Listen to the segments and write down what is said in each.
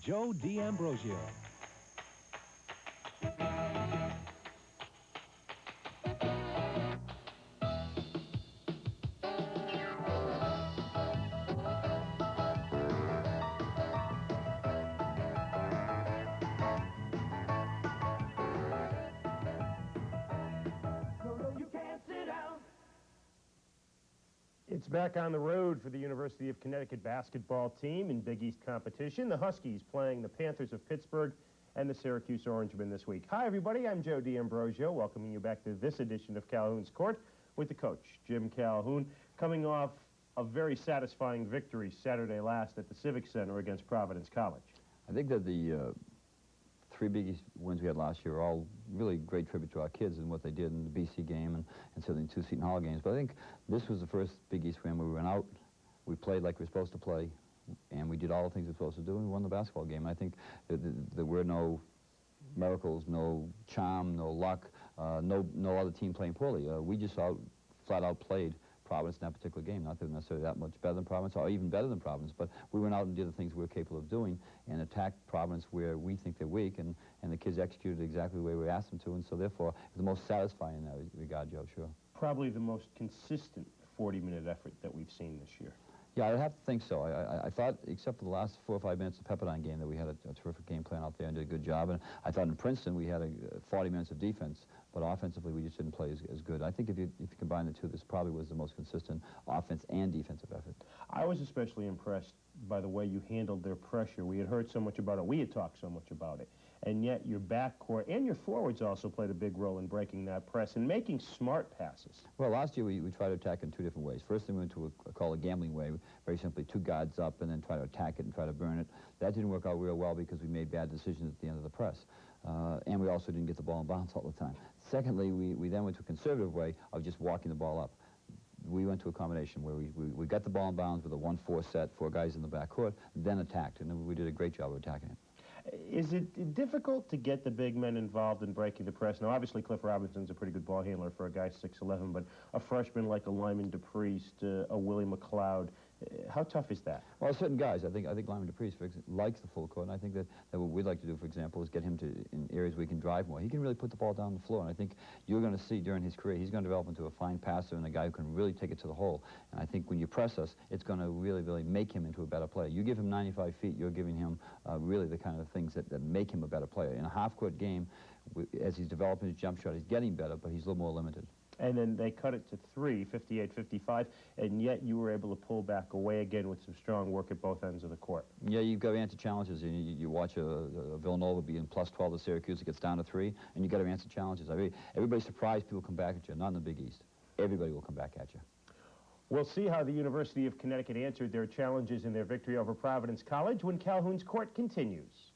Joe D'Ambrosio. It's back on the road for the University of Connecticut basketball team in Big East competition. The Huskies playing the Panthers of Pittsburgh and the Syracuse Orangemen this week. Hi, everybody. I'm Joe D'Ambrosio, welcoming you back to this edition of Calhoun's Court with the coach, Jim Calhoun, coming off a very satisfying victory Saturday last at the Civic Center against Providence College. I think that the three Big East wins we had last year are all really great tribute to our kids and what they did in the BC game and certainly two Seton Hall games. But I think this was the first Big East win where we went out, we played like we were supposed to play, and we did all the things we were supposed to do, and we won the basketball game. And I think there were no miracles, no charm, no luck, no other team playing poorly. We just flat out played Providence in that particular game. Not that they're necessarily that much better than Providence or even better than Providence, but we went out and did the things we were capable of doing and attacked Providence where we think they're weak, and the kids executed exactly the way we asked them to, and so therefore it's the most satisfying in that regard, Joe, sure. Probably the most consistent 40-minute effort that we've seen this year. Yeah, I have to think so. I thought, except for the last 4 or 5 minutes of the Pepperdine game, that we had a terrific game plan out there and did a good job. And I thought in Princeton we had 40 minutes of defense, but offensively we just didn't play as good. I think if you combine the two, this probably was the most consistent offense and defensive effort. I was especially impressed by the way you handled their pressure. We had heard so much about it. We had talked so much about it. And yet your backcourt and your forwards also played a big role in breaking that press and making smart passes. Well, last year we tried to attack in two different ways. First thing we went to a gambling way, very simply 2 guards up and then try to attack it and try to burn it. That didn't work out real well because we made bad decisions at the end of the press. And we also didn't get the ball in bounds all the time. Secondly, we then went to a conservative way of just walking the ball up. We went to a combination where we got the ball in bounds with a 1-4 set, 4 guys in the backcourt, then attacked, and we did a great job of attacking it. Is it difficult to get the big men involved in breaking the press? Now, obviously, Cliff Robinson's a pretty good ball handler for a guy 6'11", but a freshman like a Lyman DePriest, a Willie McLeod, how tough is that? Well, certain guys, I think Lyman DePriest likes the full court, and I think that what we'd like to do, for example, is get him to in areas where he can drive more. He can really put the ball down the floor, and I think you're going to see during his career, he's going to develop into a fine passer and a guy who can really take it to the hole. And I think when you press us, it's going to really, really make him into a better player. You give him 95 feet, you're giving him really the kind of things that make him a better player. In a half-court game, as he's developing his jump shot, he's getting better, but he's a little more limited. And then they cut it to 3, 58-55, and yet you were able to pull back away again with some strong work at both ends of the court. Yeah, you've got to answer challenges. You watch a Villanova be in +12 to Syracuse, it gets down to 3, and you got to answer challenges. I mean, everybody's surprised people come back at you, not in the Big East. Everybody will come back at you. We'll see how the University of Connecticut answered their challenges in their victory over Providence College when Calhoun's Court continues.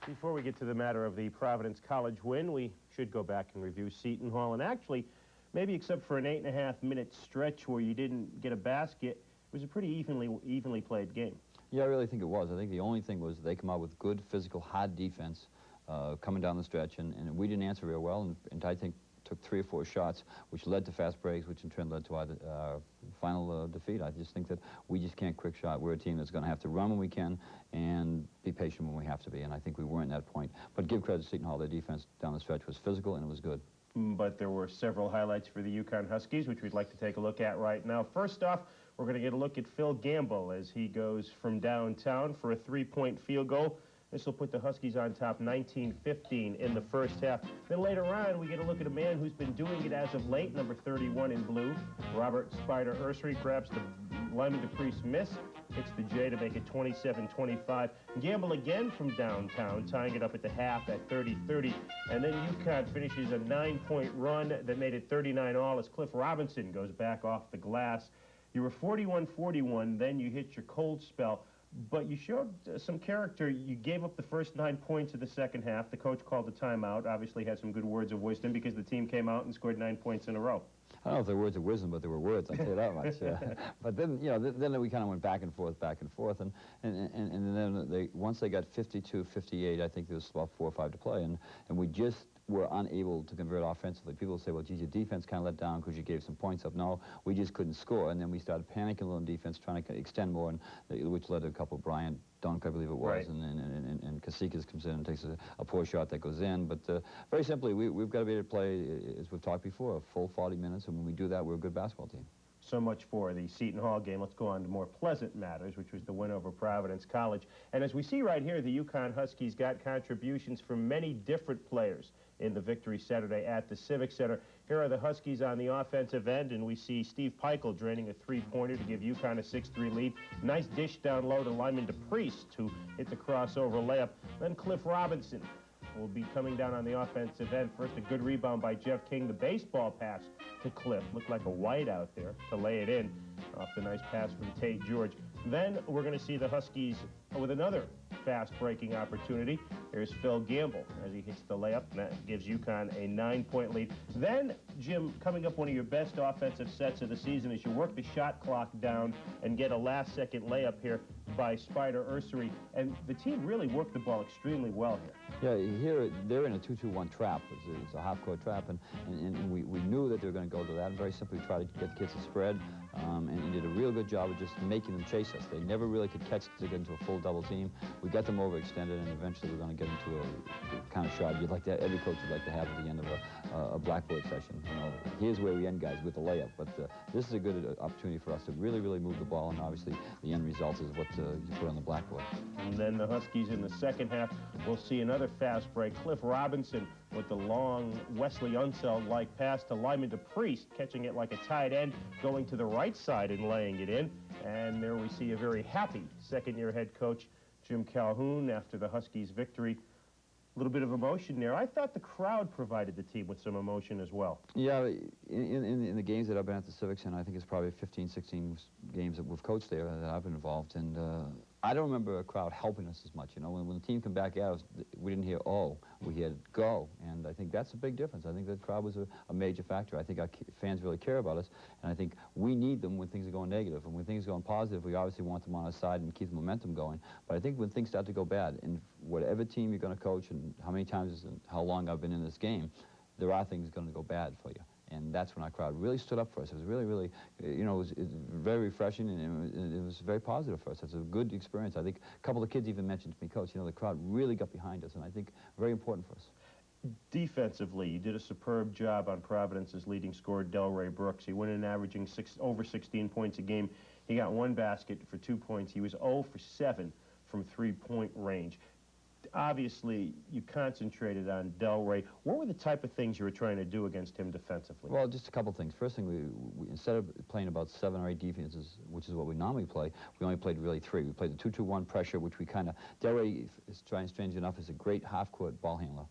Before we get to the matter of the Providence College win, we should go back and review Seton Hall. And actually, maybe except for an 8.5-minute stretch where you didn't get a basket, it was a pretty evenly played game. Yeah, I really think it was. I think the only thing was they come out with good, physical, hard defense coming down the stretch, and we didn't answer real well, and I think took 3 or 4 shots, which led to fast breaks, which in turn led to our final defeat. I just think that we just can't quick shot. We're a team that's going to have to run when we can and be patient when we have to be, and I think we weren't at that point. But give credit to Seton Hall. Their defense down the stretch was physical, and it was good. But there were several highlights for the UConn Huskies, which we'd like to take a look at right now. First off, we're going to get a look at Phil Gamble as he goes from downtown for a 3-point field goal. This will put the Huskies on top 19-15 in the first half. Then later on, we get a look at a man who's been doing it as of late, number 31 in blue. Robert Spider Ursery grabs the Lyman DePriest miss, hits the J to make it 27-25. Gamble again from downtown, tying it up at the half at 30-30. And then UConn finishes a 9-point run that made it 39-all as Cliff Robinson goes back off the glass. You were 41-41, then you hit your cold spell. But you showed some character. You gave up the first 9 points of the second half. The coach called a timeout, obviously had some good words of wisdom because the team came out and scored 9 points in a row. I don't know if they're words of wisdom, but they were words, I'll tell you that much. But then, you know, then we kind of went back and forth, and then once they got 52-58, I think there was about 4 or 5 to play, and we just were unable to convert offensively. People say, well, geez, your defense kind of let down because you gave some points up. No, we just couldn't score, and then we started panicking a little in defense, trying to extend more, and which led to a couple of Bryant dunk, I believe it was, right. and Kasikas comes in and takes a poor shot that goes in. But very simply, we've got to be able to play, as we've talked before, a full 40 minutes, and when we do that, we're a good basketball team. So much for the Seton Hall game. Let's go on to more pleasant matters, which was the win over Providence College. And as we see right here, the UConn Huskies got contributions from many different players in the victory Saturday at the Civic Center. Here are the Huskies on the offensive end, and we see Steve Peichel draining a three-pointer to give UConn a 6-3 lead. Nice dish down low to Lyman DePriest, who hit the crossover layup. Then Cliff Robinson will be coming down on the offensive end. First, a good rebound by Jeff King. The baseball pass to Cliff. Looked like a white out there to lay it in off the nice pass from Tate George. Then we're going to see the Huskies with another fast-breaking opportunity. Here's Phil Gamble as he hits the layup, and that gives UConn a 9-point lead. Then, Jim, coming up one of your best offensive sets of the season is you work the shot clock down and get a last-second layup here by Spider Ursery, and the team really worked the ball extremely well here. Yeah, here they're in a 2-2-1 trap. It's a half-court trap, and we knew that they were going to go to that, and very simply try to get the kids to spread, and did a real good job of just making them chase us. They never really could catch to get into a full double team. We got them overextended, and eventually we're going to get into a kind of shot you'd like to, every coach would like to have at the end of a blackboard session. You know, here's where we end, guys, with the layup. But this is a good opportunity for us to really, really move the ball, and obviously the end result is what you put on the blackboard. And then the Huskies in the second half will see another fast break. Cliff Robinson with the long Wesley Unseld-like pass to Lyman DePriest, catching it like a tight end, going to the right side and laying it in. And there we see a very happy second-year head coach, Jim Calhoun, after the Huskies' victory. A little bit of emotion there. I thought the crowd provided the team with some emotion as well. Yeah, in the games that I've been at the Civic Center, I think it's probably 15, 16 games that we've coached there that I've been involved. And I don't remember a crowd helping us as much. You know, when the team came back at us, we didn't hear, oh, we had go. And I think that's a big difference. I think the crowd was a major factor. I think our fans really care about us. And I think we need them when things are going negative. And when things are going positive, we obviously want them on our side and keep the momentum going. But I think when things start to go bad, and whatever team you're going to coach and how many times and how long I've been in this game, there are things going to go bad for you. And that's when our crowd really stood up for us. It was really, really, you know, it was very refreshing, and it was very positive for us. It's a good experience. I think a couple of kids even mentioned to me, Coach, you know, the crowd really got behind us, and I think very important for us. Defensively, you did a superb job on Providence's leading scorer, Delray Brooks. He went in averaging over 16 points a game. He got one basket for 2 points. He was 0 for 7 from three-point range. Obviously, you concentrated on Delray. What were the type of things you were trying to do against him defensively? Well, just a couple things. First thing, we instead of playing about 7 or 8 defenses, which is what we normally play, we only played really 3. We played the 2-2-1 pressure, which we kind of... Delray, strange enough, is a great half-court ball handler.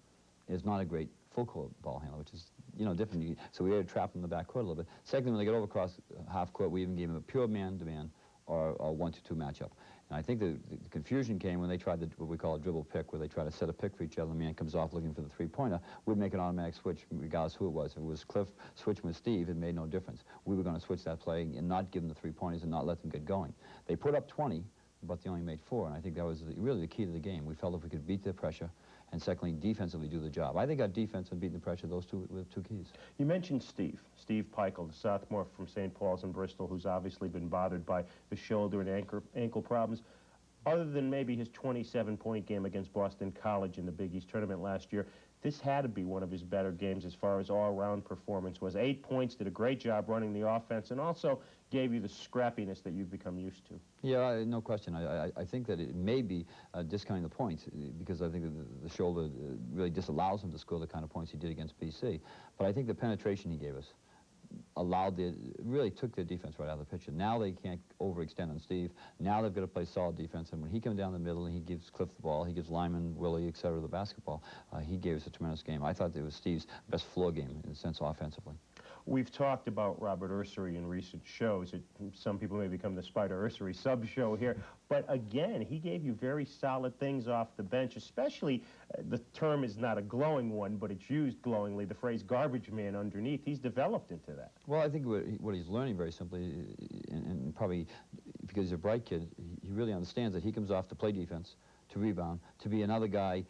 It's not a great full-court ball handler, which is, you know, different. So we had to trap him in the back court a little bit. Secondly, when they got over across half-court, we even gave him a pure man-to-man or a 1-2 matchup. And I think the confusion came when they tried what we call a dribble pick, where they try to set a pick for each other. The man comes off looking for the three-pointer. We'd make an automatic switch, regardless who it was. If it was Cliff switching with Steve, it made no difference. We were going to switch that play and not give them the three-pointers and not let them get going. They put up 20, but they only made 4, and I think that was really the key to the game. We felt if we could beat the pressure, and secondly, defensively do the job. I think our defense and beating the pressure, those two were 2 keys. You mentioned Steve Peichel, the sophomore from St. Paul's in Bristol, who's obviously been bothered by the shoulder and ankle problems. Other than maybe his 27-point game against Boston College in the Big East tournament last year, this had to be one of his better games as far as all-around performance was. 8 points, did a great job running the offense, and also gave you the scrappiness that you've become used to. Yeah, no question. I think that it may be discounting the points, because I think that the shoulder really disallows him to score the kind of points he did against BC. But I think the penetration he gave us really took their defense right out of the picture. Now they can't overextend on Steve. Now they've got to play solid defense, and when he comes down the middle and he gives Cliff the ball, he gives Lyman, Willie, etc. the basketball, he gave us a tremendous game. I thought it was Steve's best floor game in a sense offensively. We've talked about Robert Ursery in recent shows. Some people may become the Spider Ursery sub-show here. But again, he gave you very solid things off the bench, especially, the term is not a glowing one, but it's used glowingly, the phrase garbage man underneath. He's developed into that. Well, I think what he's learning very simply, and probably because he's a bright kid, he really understands that he comes off to play defense, to rebound, to be another guy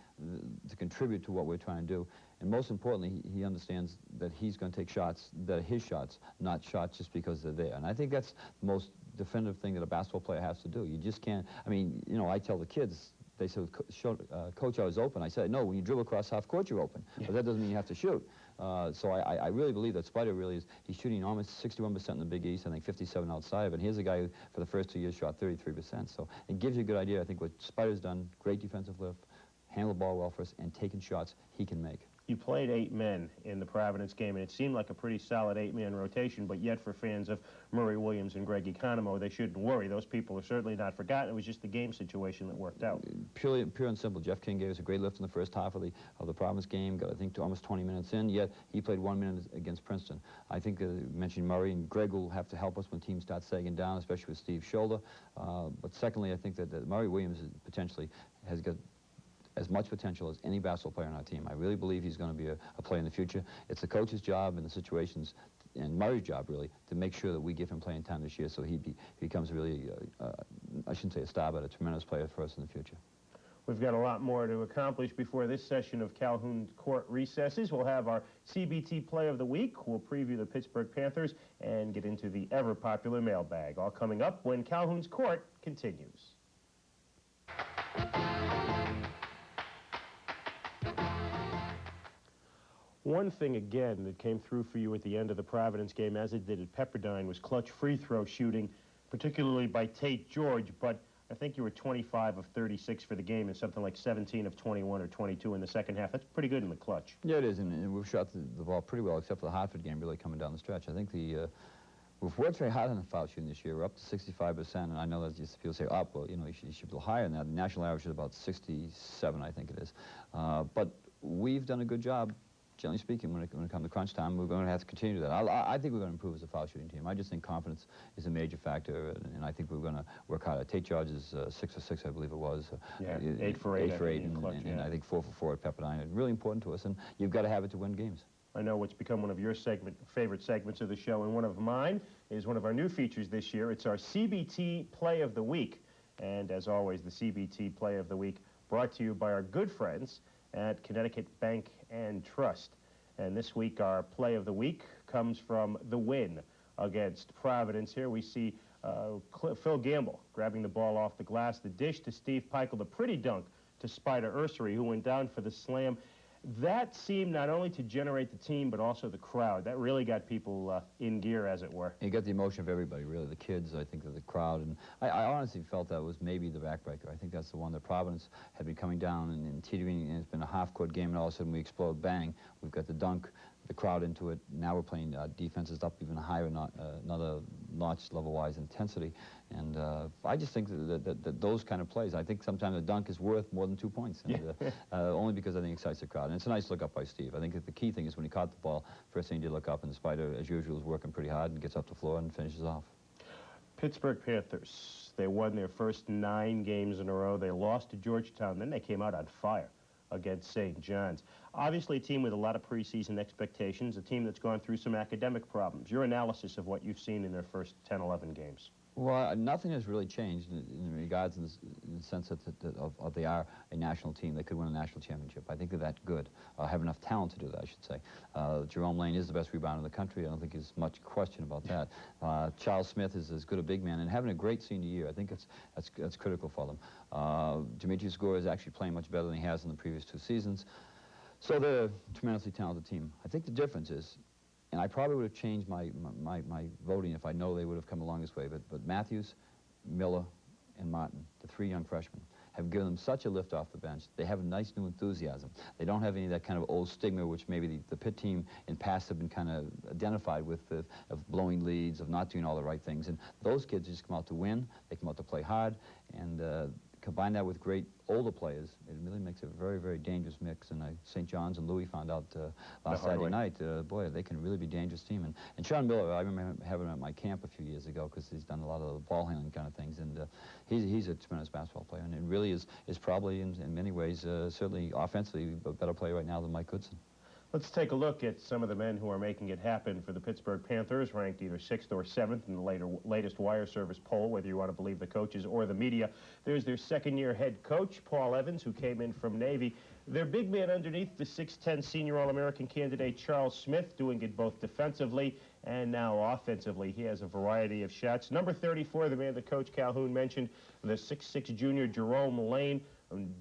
to contribute to what we're trying to do. And most importantly, he understands that he's going to take shots that are his shots, not shots just because they're there. And I think that's the most definitive thing that a basketball player has to do. You just can't, I mean, you know, I tell the kids, they said, Coach, I was open. I said, no, when you dribble across half court, you're open. But that doesn't mean you have to shoot. So I really believe that Spider really is, he's shooting almost 61% in the Big East, I think 57 outside of it. And here's a guy who, for the first 2 years, shot 33%. So it gives you a good idea, I think, what Spider's done. Great defensive lift, handle the ball well for us, and taking shots he can make. You played 8 men in the Providence game, and it seemed like a pretty solid 8-man rotation, but yet for fans of Murray Williams and Greg Economou, they shouldn't worry. Those people are certainly not forgotten. It was just the game situation that worked out. Pure and simple. Jeff King gave us a great lift in the first half of the Providence game, got, I think, to almost 20 minutes in, yet he played 1 minute against Princeton. I think you mentioned Murray, and Greg will have to help us when teams start sagging down, especially with Steve's shoulder. But secondly, I think that Murray Williams potentially has got as much potential as any basketball player on our team. I really believe he's going to be a player in the future. It's the coach's job and the situations, and Murray's job, really, to make sure that we give him playing time this year so he becomes really, I shouldn't say a star, but a tremendous player for us in the future. We've got a lot more to accomplish before this session of Calhoun Court recesses. We'll have our CBT Play of the Week. We'll preview the Pittsburgh Panthers and get into the ever-popular mailbag. All coming up when Calhoun's Court continues. One thing, again, that came through for you at the end of the Providence game, as it did at Pepperdine, was clutch free throw shooting, particularly by Tate George, but I think you were 25 of 36 for the game and something like 17 of 21 or 22 in the second half. That's pretty good in the clutch. Yeah, it is, and we've shot the ball pretty well, except for the Hartford game really coming down the stretch. I think we've worked very hard on the foul shooting this year. We're up to 65%, and I know that just people say up, well, you know, you should be a little higher than that. The national average is about 67, I think it is. But we've done a good job. Generally speaking, when it comes to crunch time, we're going to have to continue that. I think we're going to improve as a foul shooting team. I just think confidence is a major factor, and I think we're going to work hard. Tate George is 6 for 6, I believe it was. Yeah, 8 for 8. 8 for 8, and I think 4 for 4 at Pepperdine. It's really important to us, and you've got to have it to win games. I know what's become one of your favorite segments of the show, and one of mine is one of our new features this year. It's our CBT Play of the Week. And as always, the CBT Play of the Week brought to you by our good friends at Connecticut Bank and Trust. And this week, our Play of the Week comes from the win against Providence. Here we see Phil Gamble grabbing the ball off the glass, the dish to Steve Peichel, the pretty dunk to Spider Ursery, who went down for the slam. That seemed not only to generate the team, but also the crowd. That really got people in gear, as it were. You got the emotion of everybody, really. The kids, I think, the crowd. And I honestly felt that was maybe the backbreaker. I think that's the one that Providence had been coming down and teetering, and it's been a half-court game, and all of a sudden we explode, bang. We've got the dunk, the crowd into it. Now we're playing defenses up even higher, another notch level-wise intensity. And I just think that those kind of plays, I think sometimes a dunk is worth more than 2 points, and, only because I think it excites the crowd. And it's a nice look up by Steve. I think that the key thing is when he caught the ball, first thing he did look up, and Spider, as usual, is working pretty hard and gets up the floor and finishes off. Pittsburgh Panthers, they won their first 9 games in a row. They lost to Georgetown. Then they came out on fire against St. John's. Obviously a team with a lot of preseason expectations, a team that's gone through some academic problems. Your analysis of what you've seen in their first 10, 11 games. Well, nothing has really changed in regards in the sense that they are a national team. They could win a national championship. I think they're that good, have enough talent to do that, I should say. Jerome Lane is the best rebounder in the country. I don't think there's much question about that. Charles Smith is as good a big man and having a great senior year. I think that's critical for them. Demetrius Gore is actually playing much better than he has in the previous 2 seasons. So they're a tremendously talented team. I think the difference is, and I probably would have changed my voting if I know they would have come along this way, but Matthews, Miller, and Martin, the 3 young freshmen, have given them such a lift off the bench. They have a nice new enthusiasm. They don't have any of that kind of old stigma which maybe the Pitt team in past have been kind of identified with, of blowing leads, of not doing all the right things. And those kids just come out to win. They come out to play hard, and combine that with great older players, it really makes a very, very dangerous mix. And St. John's and Louis found out last Saturday night, boy, they can really be a dangerous team. And Sean Miller, I remember having him at my camp a few years ago because he's done a lot of the ball handling kind of things. And he's a tremendous basketball player. And it really is probably, in many ways, certainly offensively, a better player right now than Mike Goodson. Let's take a look at some of the men who are making it happen for the Pittsburgh Panthers, ranked either 6th or 7th in the latest wire service poll, whether you want to believe the coaches or the media. There's their second-year head coach, Paul Evans, who came in from Navy. Their big man underneath, the 6'10 senior All-American candidate Charles Smith, doing it both defensively and now offensively. He has a variety of shots. Number 34, the man that Coach Calhoun mentioned, the 6'6 junior Jerome Lane,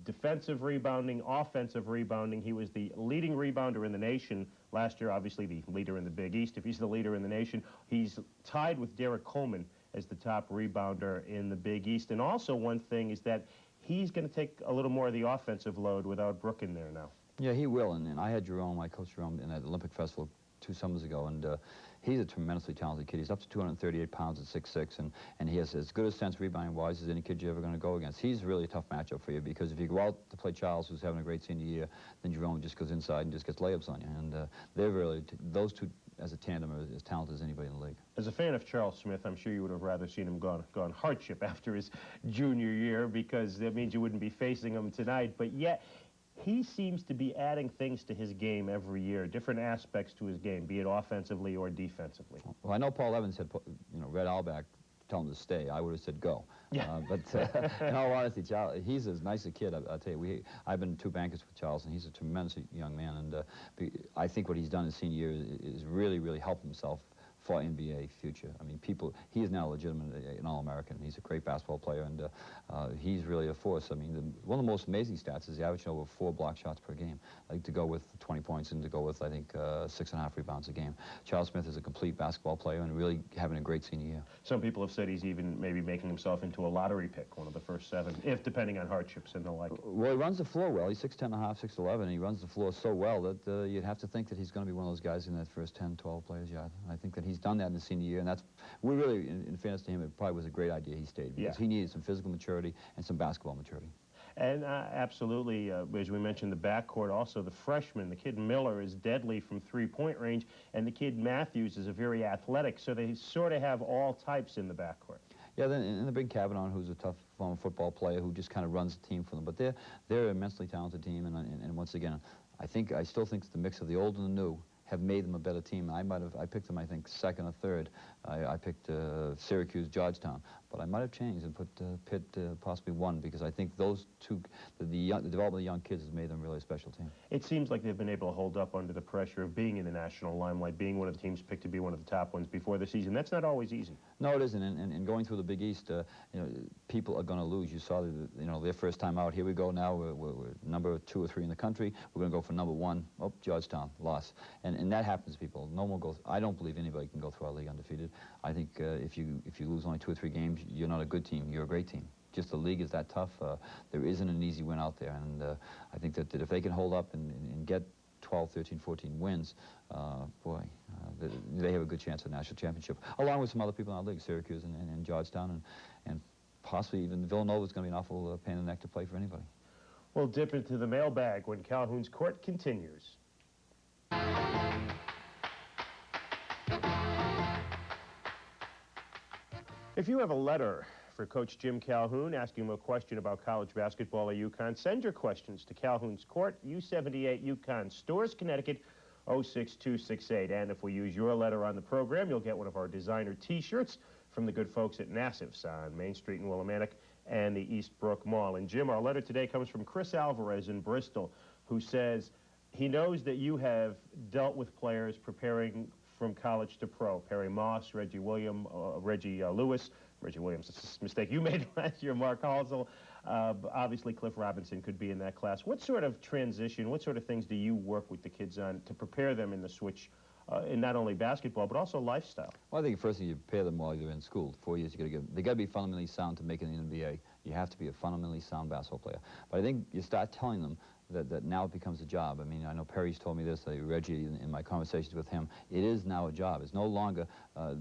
defensive rebounding, offensive rebounding. He was the leading rebounder in the nation last year, obviously the leader in the Big East. If he's the leader in the nation, he's tied with Derek Coleman as the top rebounder in the Big East. And also one thing is that he's going to take a little more of the offensive load without Brooke in there now. Yeah, he will. And I had Jerome, I coached Jerome in that Olympic Festival 2 summers ago, and he's a tremendously talented kid. He's up to 238 pounds at 6'6", and he has as good a sense rebounding-wise as any kid you're ever going to go against. He's really a tough matchup for you, because if you go out to play Charles, who's having a great senior year, then Jerome just goes inside and just gets layups on you. And they're really, those two as a tandem are as talented as anybody in the league. As a fan of Charles Smith, I'm sure you would have rather seen him gone hardship after his junior year, because that means you wouldn't be facing him tonight. But yet, he seems to be adding things to his game every year, different aspects to his game, be it offensively or defensively. Well, I know Paul Evans had, Red Auerbach tell him to stay. I would have said go. Yeah. But in all honesty, Charles, he's as nice a kid. I'll tell you, I've been to 2 banquets with Charles, and he's a tremendous young man. And I think what he's done his senior year is really, really help himself for NBA future. I mean, he is now legitimate an All-American. He's a great basketball player, and he's really a force. I mean, one of the most amazing stats is the average over 4 block shots per game. Like to go with 20 points and to go with, I think, 6.5 rebounds a game. Charles Smith is a complete basketball player and really having a great senior year. Some people have said he's even maybe making himself into a lottery pick, one of the first 7, if depending on hardships and the like. Well, he runs the floor well. He's 6'10.5", 6'11", and he runs the floor so well that you'd have to think that he's going to be one of those guys in that first 10, 12 players yard. I think that he's done that in his senior year, and we really, in fairness to him, it probably was a great idea he stayed, because he needed some physical maturity and some basketball maturity. And absolutely, as we mentioned, the backcourt, also the freshman, the kid Miller is deadly from 3-point range, and the kid Matthews is a very athletic, so they sort of have all types in the backcourt. Yeah, then and the big Kavanaugh, who's a tough former football player who just kind of runs the team for them. But they're an immensely talented team, and once again, I still think it's the mix of the old and the new have made them a better team. I picked them, I think, 2nd or 3rd. I picked Syracuse, Georgetown, but I might have changed and put Pitt possibly 1, because I think those two, the development of the young kids has made them really a special team. It seems like they've been able to hold up under the pressure of being in the national limelight, being one of the teams picked to be one of the top ones before the season. That's not always easy. No, it isn't, and going through the Big East, people are going to lose. You saw, their first time out. Here we go now. We're number 2 or 3 in the country. We're going to go for number 1. Oh, Georgetown, loss. And that happens to people. No one goes. I don't believe anybody can go through our league undefeated. I think if you lose only 2 or 3 games, you're not a good team. You're a great team. Just the league is that tough. There isn't an easy win out there, and I think that if they can hold up and get 12, 13, 14 wins, they have a good chance at national championship, along with some other people in our league, Syracuse and Georgetown, and possibly even Villanova is going to be an awful pain in the neck to play for anybody. We'll dip into the mailbag when Calhoun's Court continues. If you have a letter for Coach Jim Calhoun asking him a question about college basketball or UConn, send your questions to Calhoun's Court, U78 UConn Stores, Connecticut, 06268. And if we use your letter on the program, you'll get one of our designer T-shirts from the good folks at Nassif's on Main Street in Willimantic and the Eastbrook Mall. And Jim, our letter today comes from Chris Alvarez in Bristol, who says he knows that you have dealt with players preparing from college to pro. Perry Moss, Reggie Williams, Reggie Williams, it's a mistake you made last year, Mark Halsell. Obviously, Cliff Robinson could be in that class. What sort of transition, what sort of things do you work with the kids on to prepare them in the switch in not only basketball, but also lifestyle? Well, I think the first thing you prepare them while they're in school. 4 years, they got to be fundamentally sound to make it in the NBA. You have to be a fundamentally sound basketball player. But I think you start telling them that now it becomes a job. I mean, I know Perry's told me this, Reggie, in my conversations with him, it is now a job. It's no longer,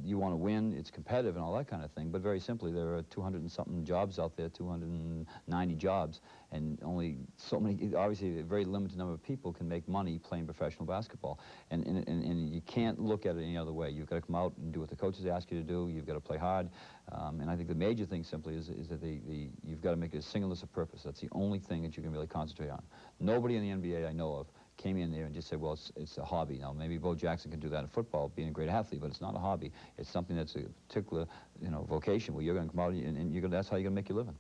you want to win, it's competitive and all that kind of thing, but very simply, there are 200 and something jobs out there, 290 jobs, and only so many, obviously a very limited number of people can make money playing professional basketball. And you can't look at it any other way. You've got to come out and do what the coaches ask you to do. You've got to play hard. And I think the major thing simply is that you've got to make it a singleness of purpose. That's the only thing that you can really concentrate on. Nobody in the NBA I know of came in there and just said, well, it's a hobby. Now, maybe Bo Jackson can do that in football, being a great athlete, but it's not a hobby. It's something that's a particular, vocation where you're going to come out and that's how you're going to make your living.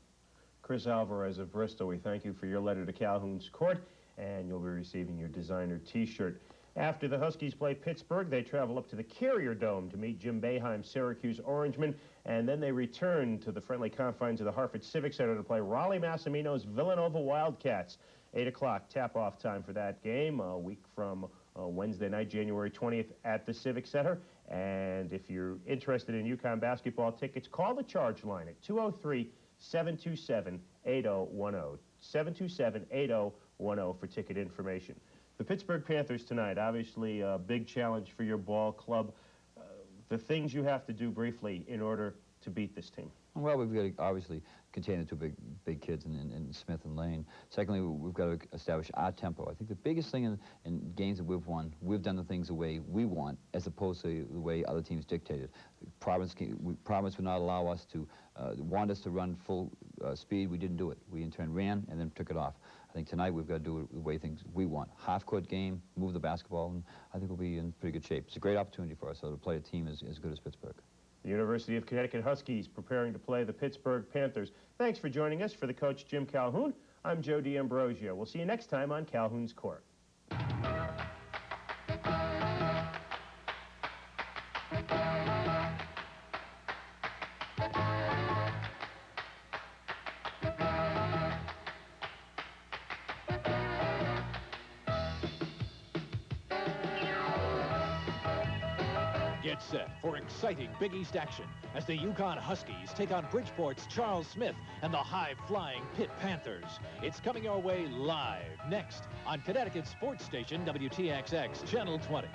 Chris Alvarez of Bristol, we thank you for your letter to Calhoun's Court. and you'll be receiving your designer T-shirt. After the Huskies play Pittsburgh, they travel up to the Carrier Dome to meet Jim Boeheim's Syracuse Orangemen, and then they return to the friendly confines of the Hartford Civic Center to play Raleigh Massimino's Villanova Wildcats. 8 o'clock tap-off time for that game, a week from Wednesday night, January 20th at the Civic Center. And if you're interested in UConn basketball tickets, call the charge line at 203-727-8010. 727-8010 for ticket information. The Pittsburgh Panthers tonight, obviously a big challenge for your ball club. The things you have to do briefly in order to beat this team. Well, we've got to obviously contain the two big kids in Smith and Lane. Secondly, we've got to establish our tempo. I think the biggest thing in games that we've won, we've done the things the way we want, as opposed to the way other teams dictated. Providence would not allow us to, want us to run full speed. We didn't do it. We in turn ran and then took it off. I think tonight we've got to do it the way things we want. Half-court game, move the basketball, and I think we'll be in pretty good shape. It's a great opportunity for us to play a team as good as Pittsburgh. The University of Connecticut Huskies preparing to play the Pittsburgh Panthers. Thanks for joining us. For the coach, Jim Calhoun, I'm Joe D'Ambrosio. We'll see you next time on Calhoun's Court. Get set for exciting Big East action as the UConn Huskies take on Bridgeport's Charles Smith and the high-flying Pitt Panthers. It's coming your way live next on Connecticut sports station WTXX Channel 20.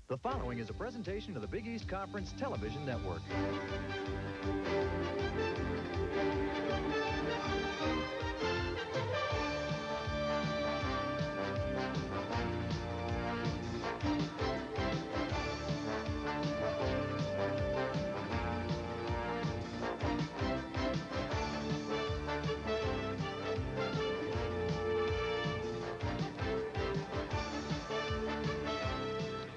The following is a presentation of the Big East Conference Television Network.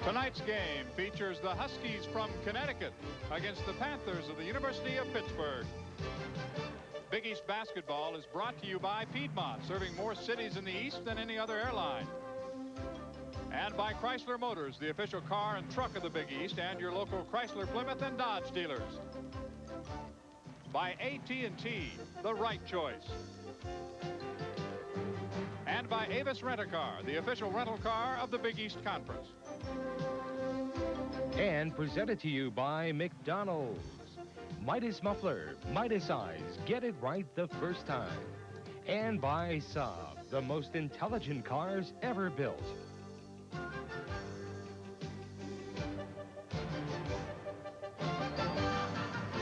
Tonight's game features the Huskies from Connecticut against the Panthers of the University of Pittsburgh. Big East basketball is brought to you by Piedmont, serving more cities in the East than any other airline. And by Chrysler Motors, the official car and truck of the Big East, and your local Chrysler, Plymouth, and Dodge dealers. By AT&T, the right choice. And by Avis Rent-A-Car, the official rental car of the Big East Conference. And presented to you by McDonald's. Midas Muffler, Midas Eyes, get it right the first time. And by Saab, the most intelligent cars ever built.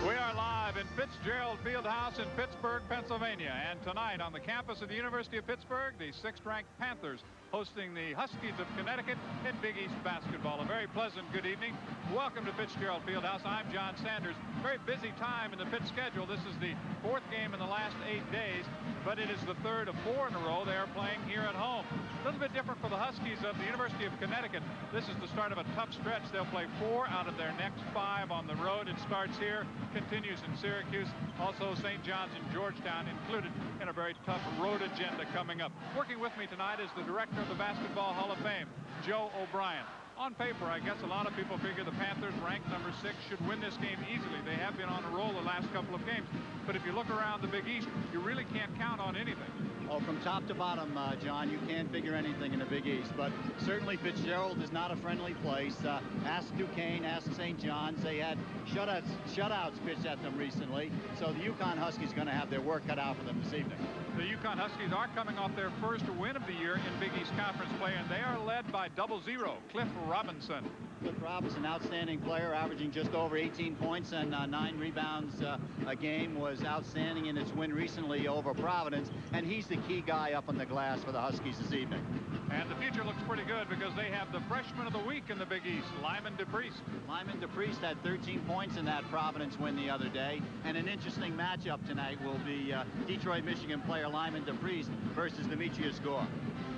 We are live in Fitzgerald Fieldhouse in Pittsburgh, Pennsylvania. And tonight on the campus of the University of Pittsburgh, the 6th-ranked Panthers hosting the Huskies of Connecticut in Big East basketball. A very pleasant good evening. Welcome to Fitzgerald Fieldhouse. I'm John Sanders. Very busy time in the Pitt schedule. This is the 4th game in the last 8 days, but it is the 3rd of 4 in a row they are playing here at home. A little bit different for the Huskies of the University of Connecticut. This is the start of a tough stretch. They'll play 4 out of their next 5 on the road. It starts here, continues in Syracuse, also St. John's and Georgetown included in a very tough road agenda coming up. Working with me tonight is the director of the Basketball Hall of Fame, Joe O'Brien. On paper, I guess a lot of people figure the Panthers, ranked number 6, should win this game easily. They have been on a roll the last couple of games. But if you look around the Big East, you really can't count on anything. Oh, from top to bottom, John, you can't figure anything in the Big East. But certainly Fitzgerald is not a friendly place. Ask Duquesne, ask St. John's. They had shutouts pitched at them recently. So the UConn Huskies are going to have their work cut out for them this evening. The UConn Huskies are coming off their first win of the year in Big East Conference play, and they are led by 0-0, Cliff Robinson. Cliff Robinson, outstanding player, averaging just over 18 points and 9 rebounds a game, was outstanding in its win recently over Providence, and he's the key guy up on the glass for the Huskies this evening. And the future looks pretty good because they have have the freshman of the week in the Big East, Lyman DePriest. Lyman DePriest had 13 points in that Providence win the other day. And an interesting matchup tonight will be Detroit, Michigan player Lyman DePriest versus Demetrius Gore.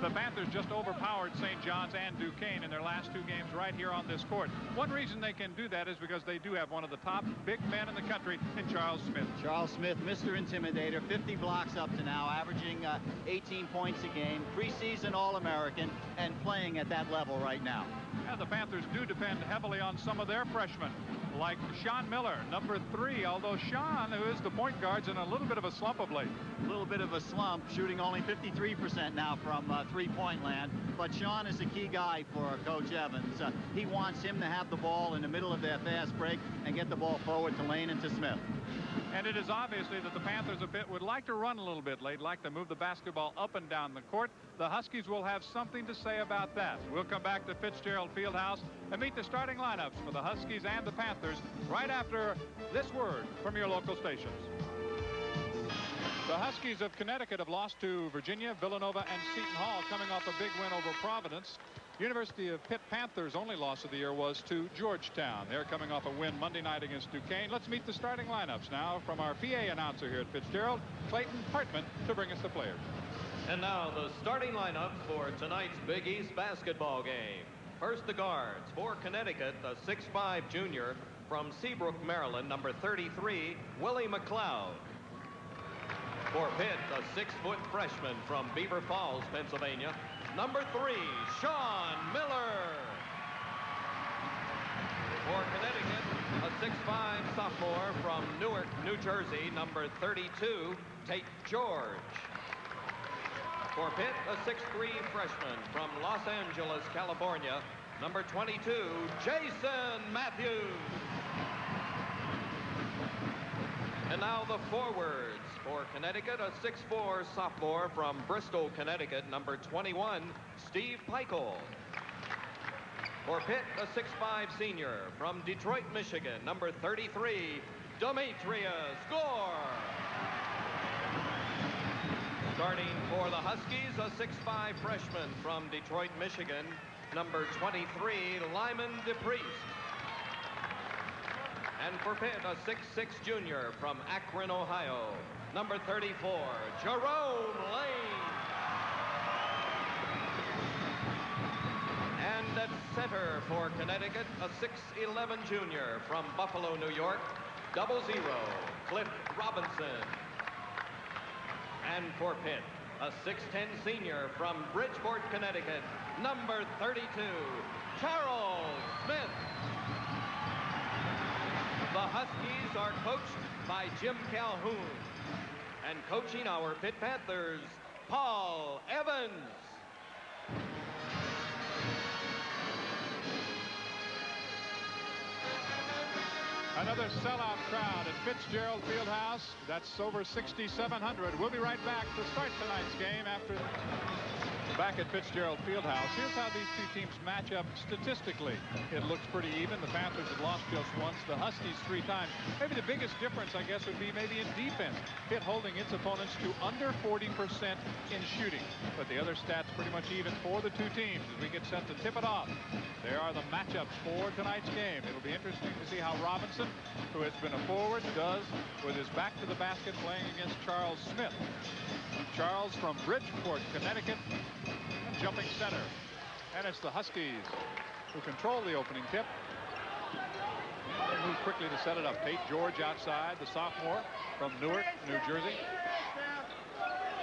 The Panthers just overpowered St. John's and Duquesne in their last two games right here on this court. One reason they can do that is because they do have one of the top big men in the country in Charles Smith. Charles Smith, Mr. Intimidator, 50 blocks up to now, averaging 18 points a game, preseason All-American, and playing at that level right now. And the Panthers do depend heavily on some of their freshmen, like Sean Miller, number 3, although Sean, who is the point guard, is in a little bit of a slump of late. A little bit of a slump, shooting only 53% now from three-point land. But Sean is a key guy for Coach Evans. He wants him to have the ball in the middle of their fast break and get the ball forward to Lane and to Smith. And it is obviously that the Panthers would like to run a little bit late, like to move the basketball up and down the court. The Huskies will have something to say about that. We'll come back to Fitzgerald Fieldhouse and meet the starting lineups for the Huskies and the Panthers right after this word from your local stations. The Huskies of Connecticut have lost to Virginia, Villanova, and Seton Hall, coming off a big win over Providence. University of Pitt Panthers' only loss of the year was to Georgetown. They're coming off a win Monday night against Duquesne. Let's meet the starting lineups now from our PA announcer here at Fitzgerald, Clayton Hartman, to bring us the players. And now the starting lineup for tonight's Big East basketball game. First, the guards. For Connecticut, the 6'5 junior from Seabrook, Maryland, number 33, Willie McLeod. For Pitt, the 6-foot freshman from Beaver Falls, Pennsylvania, number 3, Sean Miller. For Connecticut, a 6'5 sophomore from Newark, New Jersey, number 32, Tate George. For Pitt, a 6'3 freshman from Los Angeles, California, number 22, Jason Matthews. And now the forwards. For Connecticut, a 6'4 sophomore from Bristol, Connecticut, number 21, Steve Peichel. For Pitt, a 6'5 senior from Detroit, Michigan, number 33, Demetrius Gore. Starting for the Huskies, a 6'5 freshman from Detroit, Michigan, number 23, Lyman DePriest. And for Pitt, a 6'6 junior from Akron, Ohio, number 34, Jerome Lane. And at center for Connecticut, a 6'11 junior from Buffalo, New York, 00, Cliff Robinson. And for Pitt, a 6'10 senior from Bridgeport, Connecticut, number 32, Charles Smith. The Huskies are coached by Jim Calhoun. And coaching our Pitt Panthers, Paul Evans. Another sellout crowd at Fitzgerald Fieldhouse. That's over 6,700. We'll be right back to start tonight's game after back at Fitzgerald Fieldhouse. Here's how these two teams match up statistically. It looks pretty even. The Panthers have lost just once. The Huskies 3 times. Maybe the biggest difference, I guess, would be maybe in defense. Pitt holding its opponents to under 40% in shooting. But the other stats pretty much even for the two teams as we get set to tip it off. There are the matchups for tonight's game. It'll be interesting to see how Robinson, who has been a forward, does with his back to the basket playing against Charles Smith. Charles from Bridgeport, Connecticut, jumping center. And it's the Huskies who control the opening tip. They move quickly to set it up. Tate George outside, the sophomore from Newark, New Jersey.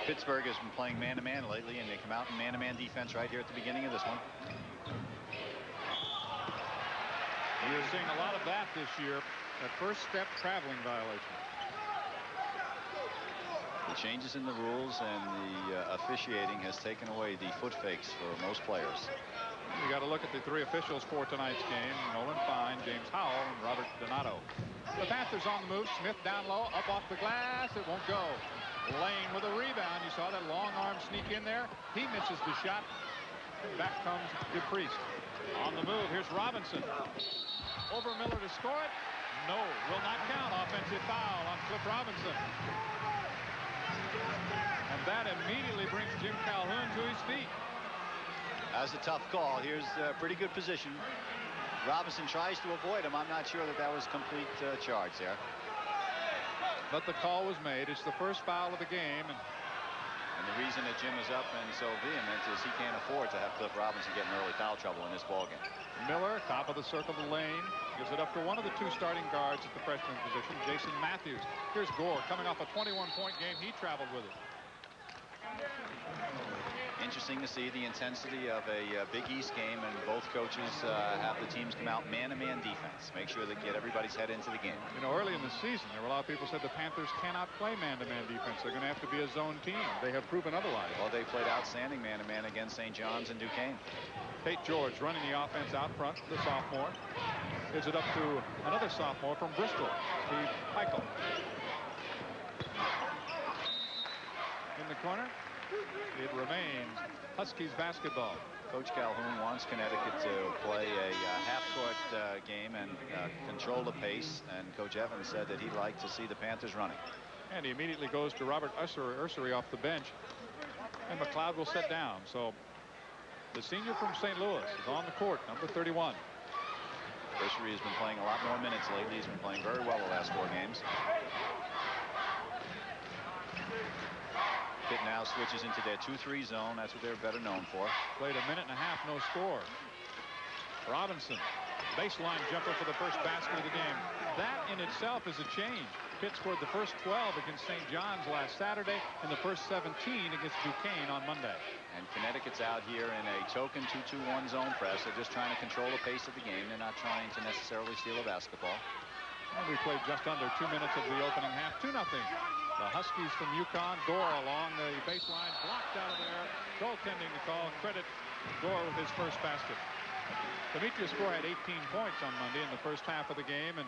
Pittsburgh has been playing man-to-man lately, and they come out in man-to-man defense right here at the beginning of this one. We're seeing a lot of that this year. That first step traveling violation. The changes in the rules and the officiating has taken away the foot fakes for most players. You got to look at the 3 officials for tonight's game. Nolan Fine, James Howell, and Robert Donato. The Panthers on the move. Smith down low, up off the glass. It won't go. Lane with a rebound. You saw that long arm sneak in there. He misses the shot. Back comes DePriest. On the move, here's Robinson. Over Miller to score it. No, will not count. Offensive foul on Cliff Robinson. And that immediately brings Jim Calhoun to his feet. That's a tough call. Here's a pretty good position. Robinson tries to avoid him. I'm not sure that was complete charge there. But the call was made. It's the first foul of the game. And the reason that Jim is up and so vehement is he can't afford to have Cliff Robinson get in early foul trouble in this ballgame. Miller, top of the circle, the lane, gives it up to one of the two starting guards at the freshman position, Jason Matthews. Here's Gore coming off a 21-point game. He traveled with it. Interesting to see the intensity of a Big East game, and both coaches have the teams come out man-to-man defense. Make sure they get everybody's head into the game. You know, early in the season, there were a lot of people said the Panthers cannot play man-to-man defense. They're going to have to be a zone team. They have proven otherwise. Well, they played outstanding man-to-man against St. John's and Duquesne. Tate George running the offense out front, the sophomore. Gives it up to another sophomore from Bristol, Steve Heichel. In the corner, it remains Huskies basketball. Coach Calhoun wants Connecticut to play a half-court game and control the pace, and Coach Evans said that he'd like to see the Panthers running. And he immediately goes to Robert Ursery off the bench, and McLeod will sit down. So the senior from St. Louis is on the court, number 31. Ursery has been playing a lot more minutes lately. He's been playing very well the last 4 games. Pitt now switches into their 2-3 zone. That's what they're better known for. Played a minute and a half, no score. Robinson, baseline jumper for the first basket of the game. That in itself is a change. Pitt scored the first 12 against St. John's last Saturday and the first 17 against Duquesne on Monday. And Connecticut's out here in a token 2-2-1 zone press. They're just trying to control the pace of the game. They're not trying to necessarily steal a basketball. And we played just under 2 minutes of the opening half, 2-0. The Huskies from UConn. Gore along the baseline, blocked out of there. Goaltending to call. Credit Gore with his first basket. Demetrius Gore had 18 points on Monday in the first half of the game, and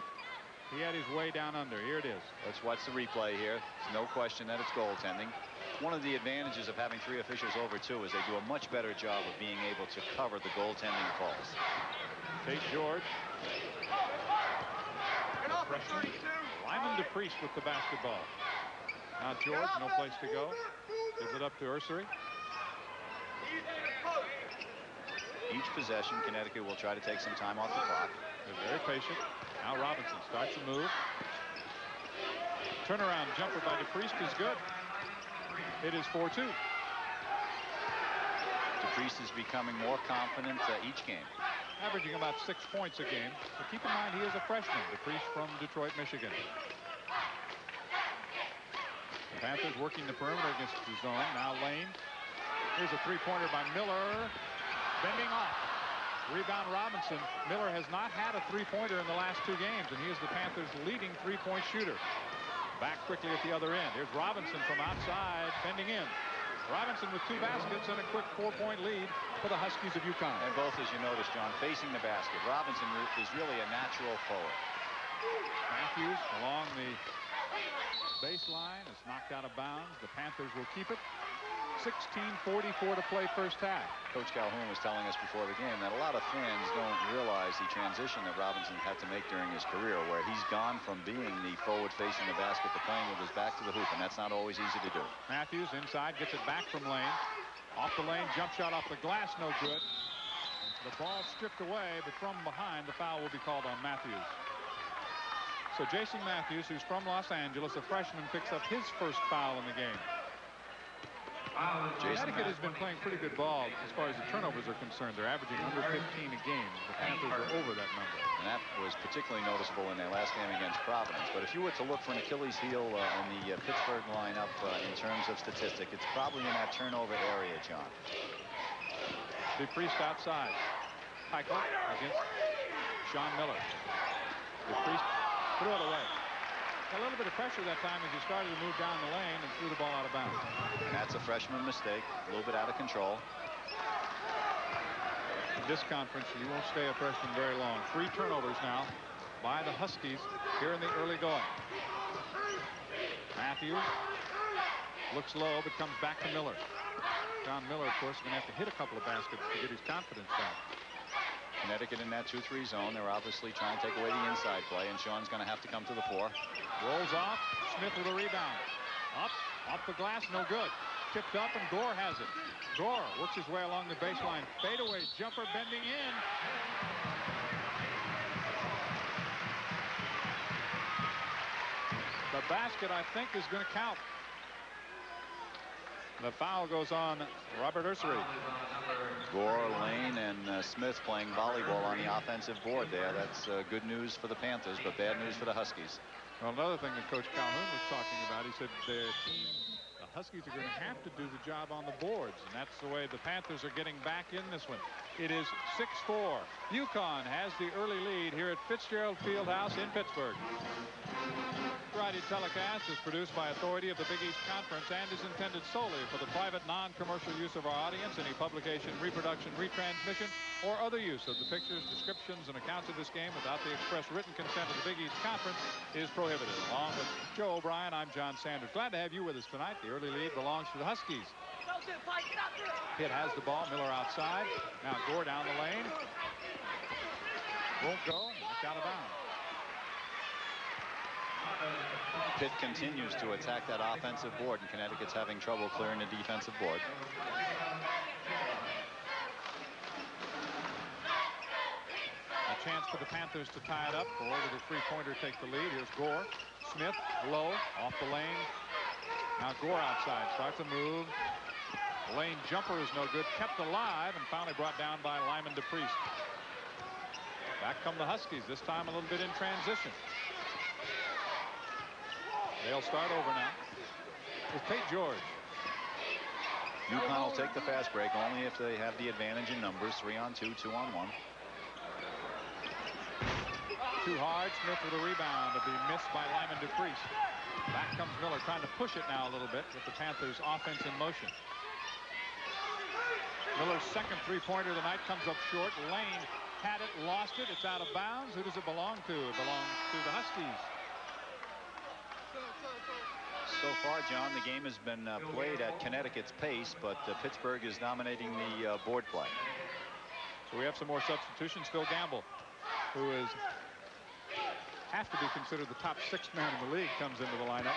he had his way down under. Here it is. Let's watch the replay here. There's no question that it's goaltending. One of the advantages of having 3 officials over, too, is they do a much better job of being able to cover the goaltending calls. Tate George. Freshman Lyman DePriest with the basketball. Now George, no place to go. Gives it up to Ursery. Each possession, Connecticut will try to take some time off the clock. They're very patient. Now Robinson starts to move. Turnaround jumper by DePriest is good. It is 4-2. DePriest is becoming more confident each game. Averaging about 6 points a game. But keep in mind, he is a freshman. DePriest from Detroit, Michigan. The Panthers working the perimeter against the zone. Now Lane. Here's a 3-pointer by Miller. Bending off. Rebound Robinson. Miller has not had a 3-pointer in the last 2 games, and he is the Panthers' leading 3-point shooter. Back quickly at the other end. Here's Robinson from outside, bending in. Robinson with 2 baskets and a quick 4-point lead for the Huskies of UConn. And both, as you notice, John, facing the basket. Robinson is really a natural forward. Matthews along the baseline is knocked out of bounds. The Panthers will keep it. 16:44 to play first half. Coach Calhoun was telling us before the game that a lot of fans don't realize the transition that Robinson had to make during his career, where he's gone from being the forward facing the basket to playing with his back to the hoop, and that's not always easy to do. Matthews inside, gets it back from Lane. Off the lane, jump shot off the glass, no good. The ball stripped away, but from behind, the foul will be called on Matthews. So Jason Matthews, who's from Los Angeles, a freshman, picks up his first foul in the game. Connecticut has been playing pretty good ball as far as the turnovers are concerned. They're averaging under 15 a game. The Panthers are over that number. And that was particularly noticeable in their last game against Providence. But if you were to look for an Achilles heel in the Pittsburgh lineup in terms of statistic, it's probably in that turnover area, John. DePriest outside. Heichel against Sean Miller. DePriest threw it away. A little bit of pressure that time as he started to move down the lane and threw the ball out of bounds. And that's a freshman mistake, a little bit out of control. In this conference, you won't stay a freshman very long. 3 turnovers now by the Huskies here in the early going. Matthews looks low, but comes back to Miller. John Miller, of course, is going to have to hit a couple of baskets to get his confidence back. Connecticut in that 2-3 zone. They're obviously trying to take away the inside play, and Sean's going to have to come to the fore. Rolls off. Smith with a rebound. Up. Off the glass. No good. Tipped up, and Gore has it. Gore works his way along the baseline. Fadeaway jumper bending in. The basket, I think, is going to count. The foul goes on Robert Ursery. Gore, Lane, and Smith playing volleyball on the offensive board there. That's good news for the Panthers, but bad news for the Huskies. Well, another thing that Coach Calhoun was talking about, he said their team, the Huskies, are going to have to do the job on the boards, and that's the way the Panthers are getting back in this one. It is 6-4. UConn has the early lead here at Fitzgerald Fieldhouse in Pittsburgh. Friday telecast is produced by authority of the Big East Conference and is intended solely for the private non-commercial use of our audience. Any publication, reproduction, retransmission, or other use of the pictures, descriptions, and accounts of this game without the express written consent of the Big East Conference is prohibited. Along with Joe O'Brien, I'm John Sanders. Glad to have you with us tonight. The early lead belongs to the Huskies. Pitt has the ball. Miller outside. Now Gore down the lane. Won't go. Knocked out of bounds. Pitt continues to attack that offensive board, and Connecticut's having trouble clearing the defensive board. A chance for the Panthers to tie it up. Gore with a three-pointer take the lead. Here's Gore. Smith low off the lane. Now Gore outside starts a move. Lane jumper is no good. Kept alive and finally brought down by Lyman DePriest. Back come the Huskies, this time a little bit in transition. They'll start over now with Tate George. UConn will take the fast break only if they have the advantage in numbers. 3-on-2, 2-on-1. Too hard. Smith with a rebound to be missed by Lyman DePriest. Back comes Miller trying to push it now a little bit with the Panthers offense in motion. Miller's second three-pointer of the night comes up short. Lane had it, lost it. It's out of bounds. Who does it belong to? It belongs to the Huskies. So far, John, the game has been played at Connecticut's pace, but Pittsburgh is dominating the board play. So we have some more substitutions. Phil Gamble, who is have to be considered the top sixth man in the league, comes into the lineup.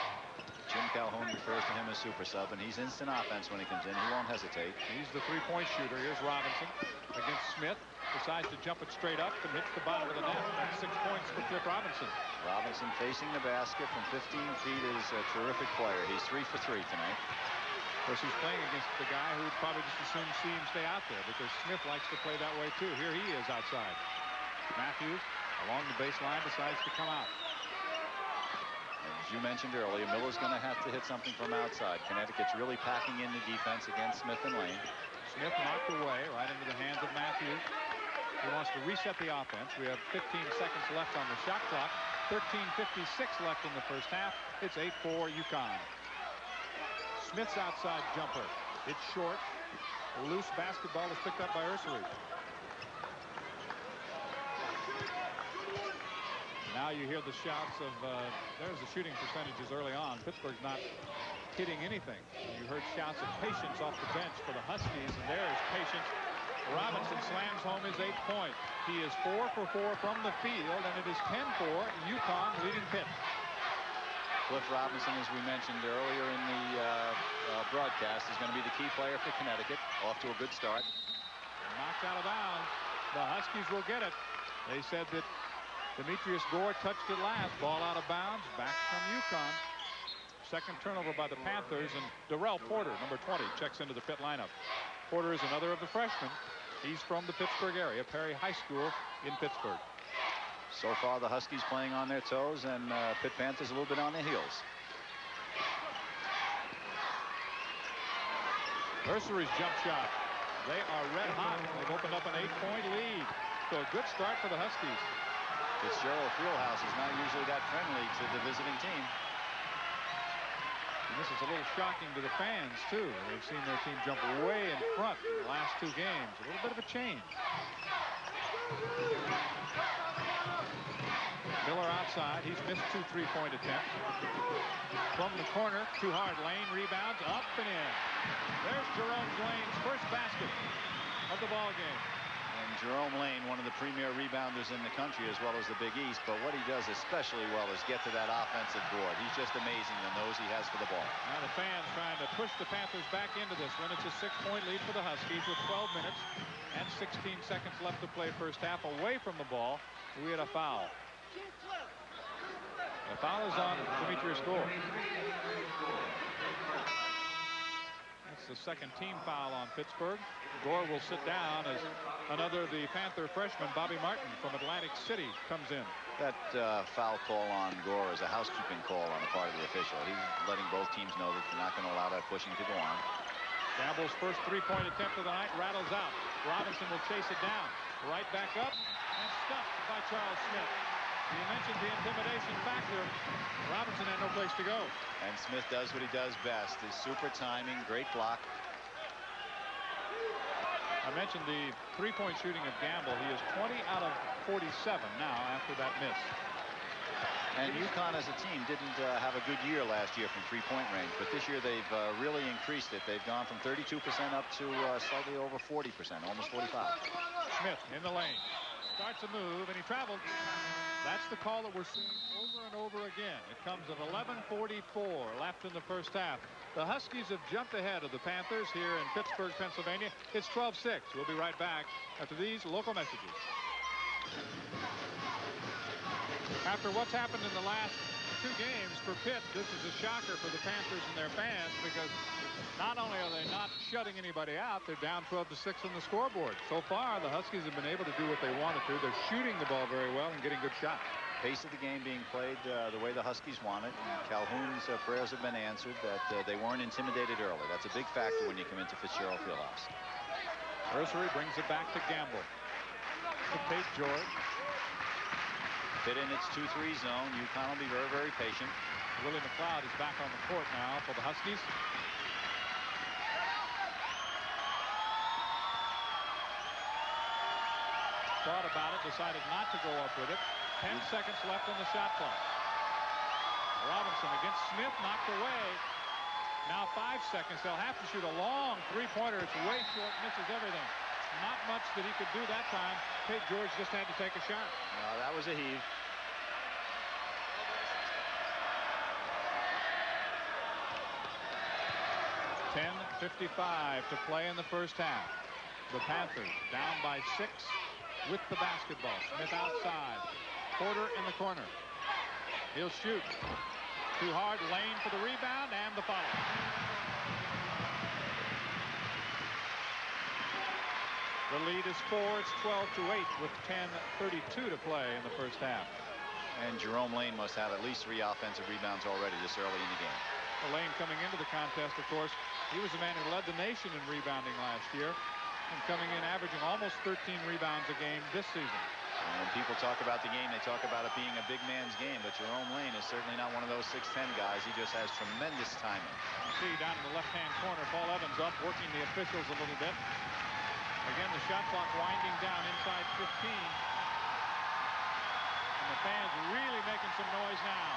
Jim Calhoun refers to him as super sub, and he's instant offense when he comes in. He won't hesitate. He's the three-point shooter. Here's Robinson against Smith. Decides to jump it straight up and hits the bottom of the net. That's 6 points for Cliff Robinson. Robinson facing the basket from 15 feet is a terrific player. He's 3 for 3 tonight. Of course, he's playing against the guy who would probably just as soon see him stay out there, because Smith likes to play that way too. Here he is outside. Matthews along the baseline decides to come out. As you mentioned earlier, Miller's going to have to hit something from outside. Connecticut's really packing in the defense against Smith and Lane. Smith knocked away right into the hands of Matthews. He wants to reset the offense. We have 15 seconds left on the shot clock. 13:56 left in the first half. It's 8-4 UConn. Smith's outside jumper. It's short. A loose basketball is picked up by Ursery. Now you hear the shouts of, there's the shooting percentages early on. Pittsburgh's not hitting anything. You heard shouts of patience off the bench for the Huskies, and there's patience. Robinson slams home his 8th point. He is 4 for 4 from the field, and it is 10-4, UConn leading Pitt. Cliff Robinson, as we mentioned earlier in the broadcast, is going to be the key player for Connecticut. Off to a good start. Knocked out of bounds. The Huskies will get it. They said that Demetrius Gore touched it last. Ball out of bounds. Back from UConn. Second turnover by the Panthers, and Darrell Porter, number 20, checks into the Pitt lineup. Porter is another of the freshmen. He's from the Pittsburgh area, Perry High School in Pittsburgh. So far, the Huskies playing on their toes, and Pitt Panthers a little bit on their heels. Ursery's jump shot. They are red hot. They've opened up an 8-point lead. So a good start for the Huskies. Fitzgerald Fieldhouse is not usually that friendly to the visiting team. And this is a little shocking to the fans, too. They've seen their team jump way in front in the last 2 games. A little bit of a change. Miller outside. He's missed 2 3-point attempts. From the corner, too hard. Lane rebounds, up and in. There's Jerome Lane's first basket of the ball game. And Jerome Lane, one of the premier rebounders in the country as well as the Big East, but what he does especially well is get to that offensive board. He's just amazing, the nose he has for the ball. Now the fans trying to push the Panthers back into this one. It's a 6-point lead for the Huskies with 12 minutes and 16 seconds left to play first half. Away from the ball, we had a foul. The foul is on Demetrius Gore. That's the second team foul on Pittsburgh. Gore will sit down as another of the Panther freshman, Bobby Martin from Atlantic City, comes in. That foul call on Gore is a housekeeping call on the part of the official. He's letting both teams know that they're not going to allow that pushing to go on. Gamble's first three-point attempt of the night rattles out. Robinson will chase it down. Right back up and stuffed by Charles Smith. You mentioned the intimidation factor. Robinson had no place to go. And Smith does what he does best. His super timing, great block. I mentioned the three-point shooting of Gamble. He is 20 out of 47 now after that miss. And UConn as a team didn't have a good year last year from three-point range, but this year they've really increased it. They've gone from 32% up to slightly over 40%, almost 45. Smith in the lane. Starts a move, and he traveled. That's the call that we're seeing over and over again. It comes at 11:44 left in the first half. The Huskies have jumped ahead of the Panthers here in Pittsburgh, Pennsylvania. It's 12-6. We'll be right back after these local messages. After what's happened in the last two games for Pitt, this is a shocker for the Panthers and their fans, because not only are they not shutting anybody out, they're down 12-6 on the scoreboard. So far, the Huskies have been able to do what they wanted to. They're shooting the ball very well and getting good shots. Pace of the game being played the way the Huskies want it. Calhoun's prayers have been answered that they weren't intimidated early. That's a big factor when you come into Fitzgerald Fieldhouse. Mercery brings it back to Gamble. To Tate George. Pitt in its 2-3 zone. UConn will be very, very patient. Willie McLeod is back on the court now for the Huskies. Thought about it, decided not to go up with it. 10 seconds left on the shot clock. Robinson against Smith, knocked away. Now 5 seconds. They'll have to shoot a long three-pointer. It's way short, misses everything. Not much that he could do that time. Tate George just had to take a shot. No, that was a heave. .55 to play in the first half. The Panthers down by 6 with the basketball. Smith outside. Porter in the corner. He'll shoot. Too hard. Lane for the rebound and the follow. The lead is 4. It's 12-8 with 10:32 to play in the first half. And Jerome Lane must have at least 3 offensive rebounds already this early in the game. Lane coming into the contest, of course, he was the man who led the nation in rebounding last year, and coming in averaging almost 13 rebounds a game this season. And when people talk about the game, they talk about it being a big man's game, but Jerome Lane is certainly not one of those 6'10 guys. He just has tremendous timing. See down in the left-hand corner, Paul Evans up, working the officials a little bit. Again, the shot clock winding down inside 15. And the fans really making some noise now.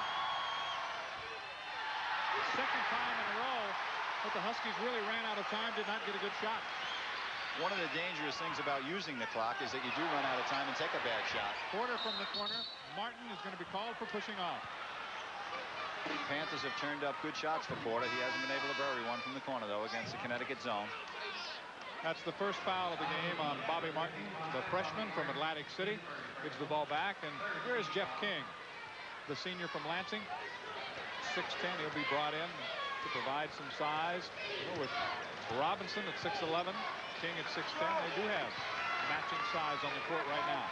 Second time in a row, but the Huskies really ran out of time, did not get a good shot. One of the dangerous things about using the clock is that you do run out of time and take a bad shot. Porter from the corner. Martin is going to be called for pushing off. Panthers have turned up good shots for Porter. He hasn't been able to bury one from the corner, though, against the Connecticut zone. That's the first foul of the game on Bobby Martin, the freshman from Atlantic City. Gives the ball back, and here's Jeff King, the senior from Lansing. 6'10", he'll be brought in to provide some size. With Robinson at 6'11", King at 6'10", they do have matching size on the court right now.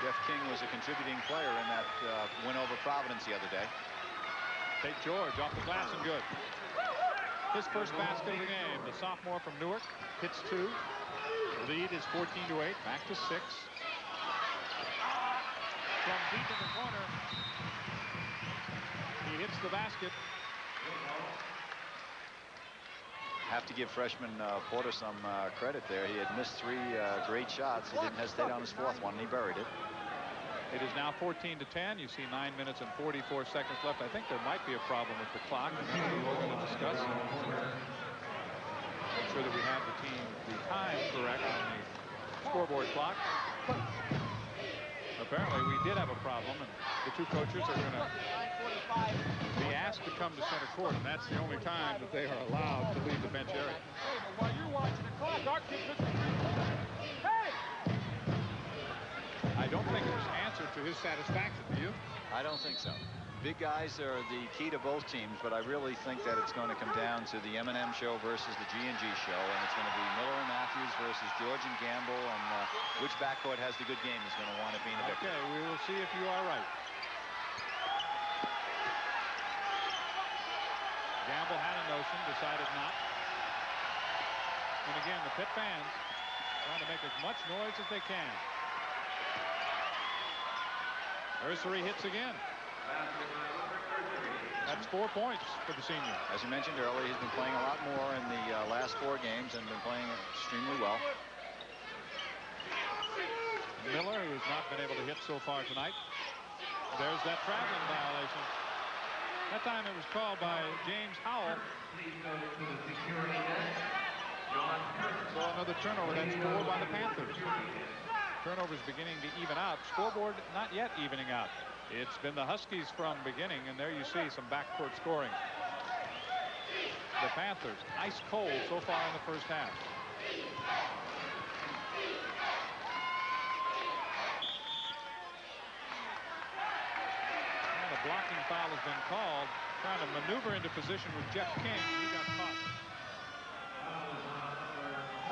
Jeff King was a contributing player in that win over Providence the other day. Tate George off the glass and good. His first basket of the game, the sophomore from Newark, hits 2. Lead is 14-8, back to 6. From deep in the corner, he hits the basket. Have to give freshman Porter some credit there. He had missed 3 great shots. He didn't hesitate on his 4th one, and he buried it. It is now 14-10. You see 9 minutes and 44 seconds left. I think there might be a problem with the clock. That's what we're going to discuss. Make sure that we have the time correct on the scoreboard clock. Apparently, we did have a problem, and the two coaches are going to be asked to come to center court, and that's the only time that they are allowed to leave the bench area. Hey, but while you're watching the clock, our kid took the three-pointer. Hey! I don't think it was answered to his satisfaction, do you? I don't think so. Big guys are the key to both teams, but I really think that it's going to come down to the M&M show versus the G&G show, and it's going to be Miller and Matthews versus George and Gamble, and which backcourt has the good game is going to want to be in the victory. Okay, we will see if you are right. Gamble had a notion, decided not. And again, the Pitt fans trying to make as much noise as they can. Ursery hits again. That's 4 points for the senior. As you mentioned earlier, he's been playing a lot more in the last 4 games and been playing extremely well. Miller, who has not been able to hit so far tonight. There's that traveling violation. That time it was called by James Howell. So another turnover. That's 4 by the Panthers. Turnovers beginning to even out. Scoreboard not yet evening out. It's been the Huskies from beginning, and there you see some backcourt scoring. The Panthers ice cold so far in the first half. And a blocking foul has been called. Trying to maneuver into position with Jeff King. He got caught.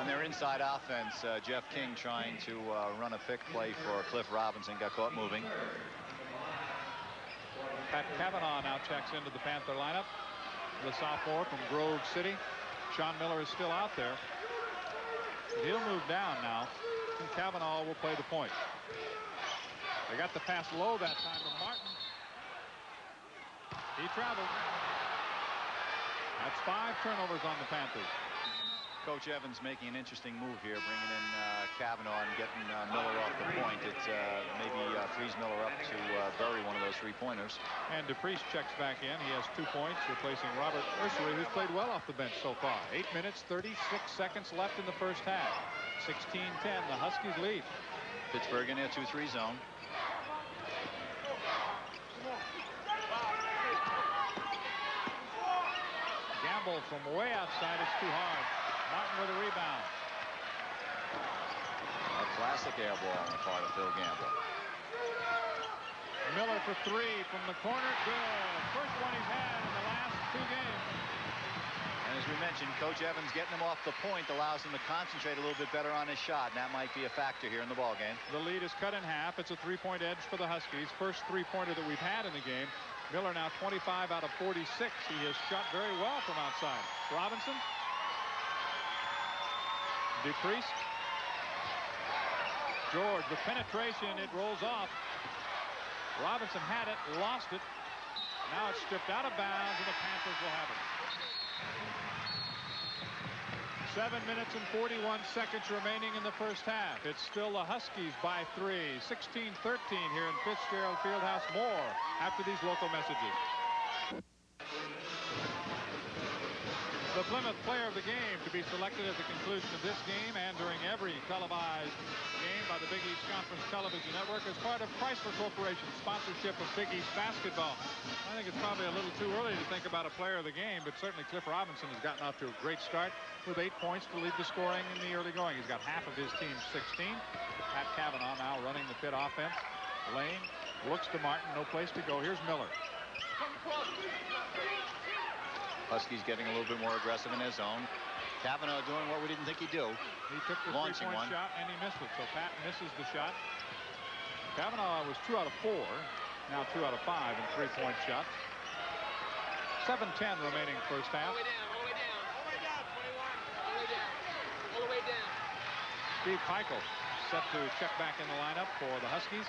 On their inside offense, Jeff King trying to run a pick play for Cliff Robinson, got caught moving. Pat Cavanaugh now checks into the Panther lineup. The sophomore from Grove City. Sean Miller is still out there. He'll move down now, and Cavanaugh will play the point. They got the pass low that time to Martin. He traveled. That's 5 turnovers on the Panthers. Coach Evans making an interesting move here, bringing in Cavanaugh and getting Miller off the point. It maybe frees Miller up to bury one of those 3-pointers. And DePriest checks back in. He has 2 points, replacing Robert Ursery, who's played well off the bench so far. 8 minutes, 36 seconds left in the first half. 16-10, the Huskies lead. Pittsburgh in their 2-3 zone. Gamble from way outside, it's too hard. Martin with a rebound. A classic air ball on the part of Phil Gamble. Miller for 3 from the corner. Good. First one he's had in the last 2 games. And as we mentioned, Coach Evans getting him off the point allows him to concentrate a little bit better on his shot, and that might be a factor here in the ballgame. The lead is cut in half. It's a 3-point edge for the Huskies. First 3-pointer that we've had in the game. Miller now 25 out of 46. He has shot very well from outside. Robinson. DePriest. George with penetration. It rolls off. Robinson had it, lost it. Now it's stripped out of bounds, and the Panthers will have it. 7 minutes and 41 seconds remaining in the first half. It's still the Huskies by 3. 16-13 here in Fitzgerald Fieldhouse. More after these local messages. The Plymouth player of the game to be selected at the conclusion of this game and during every televised game by the Big East Conference Television Network as part of Chrysler Corporation's sponsorship of Big East basketball. I think it's probably a little too early to think about a player of the game, but certainly Cliff Robinson has gotten off to a great start with 8 points to lead the scoring in the early going. He's got half of his team's 16. Pat Cavanaugh now running the Pitt offense. Lane looks to Martin, no place to go. Here's Miller. Huskies getting a little bit more aggressive in their zone. Cavanaugh doing what we didn't think he'd do. He took the three-point shot and he missed it. So Pat misses the shot. Cavanaugh was 2 out of 4. Now 2 out of 5 in 3-point shots. 7:10 remaining first half. All the way down, all the way down. All the way down, 21. All the way down. All the way down. Steve Peichel set to check back in the lineup for the Huskies.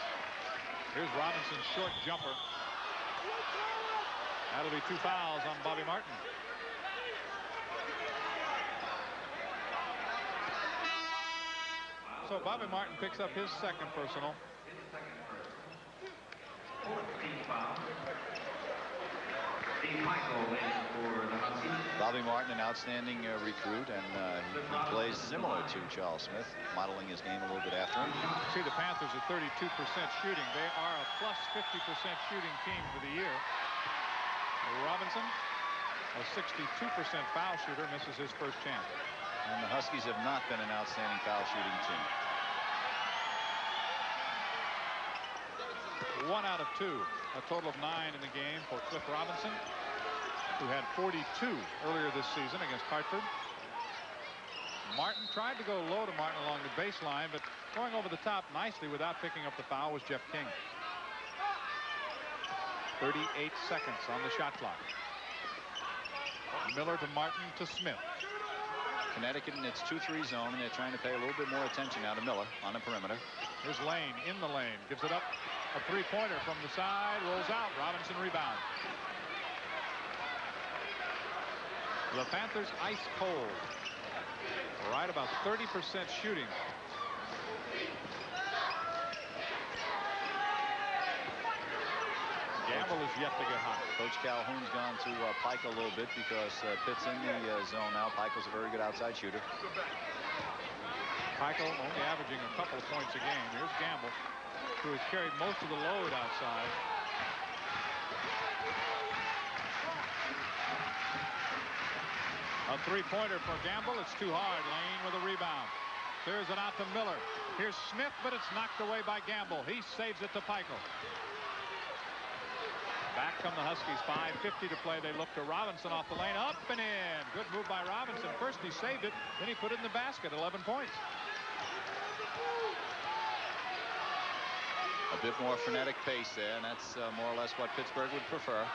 Here's Robinson's short jumper. That'll be 2 fouls on Bobby Martin. So Bobby Martin picks up his second personal. Steve Peichel for the Huskies. Bobby Martin, an outstanding recruit, and he plays similar to Charles Smith, modeling his game a little bit after him. See, the Panthers are 32% shooting. They are a plus 50% shooting team for the year. Robinson, a 62% foul shooter, misses his first chance. And the Huskies have not been an outstanding foul shooting team. 1 out of 2, a total of 9 in the game for Cliff Robinson, who had 42 earlier this season against Hartford. Martin tried to go low to Martin along the baseline, but going over the top nicely without picking up the foul was Jeff King. 38 seconds on the shot clock. Miller to Martin to Smith. Connecticut in its 2-3 zone, and they're trying to pay a little bit more attention now to Miller on the perimeter. Here's Lane in the lane, gives it up. A three-pointer from the side, rolls out. Robinson rebound. The Panthers ice cold. Right about 30% shooting. Gamble is yet to get hot. Coach Calhoun's gone to Pike a little bit because Pitt's in the zone now. Pikel's a very good outside shooter. Peichel only averaging a couple of points a game. Here's Gamble, who has carried most of the load outside. A three-pointer for Gamble. It's too hard. Lane with a rebound. Clears it out to Miller. Here's Smith, but it's knocked away by Gamble. He saves it to Peichel. Back come the Huskies. 5:50 to play. They look to Robinson off the lane. Up and in. Good move by Robinson. First he saved it, then he put it in the basket. 11 points. A bit more frenetic pace there, and that's more or less what Pittsburgh would prefer.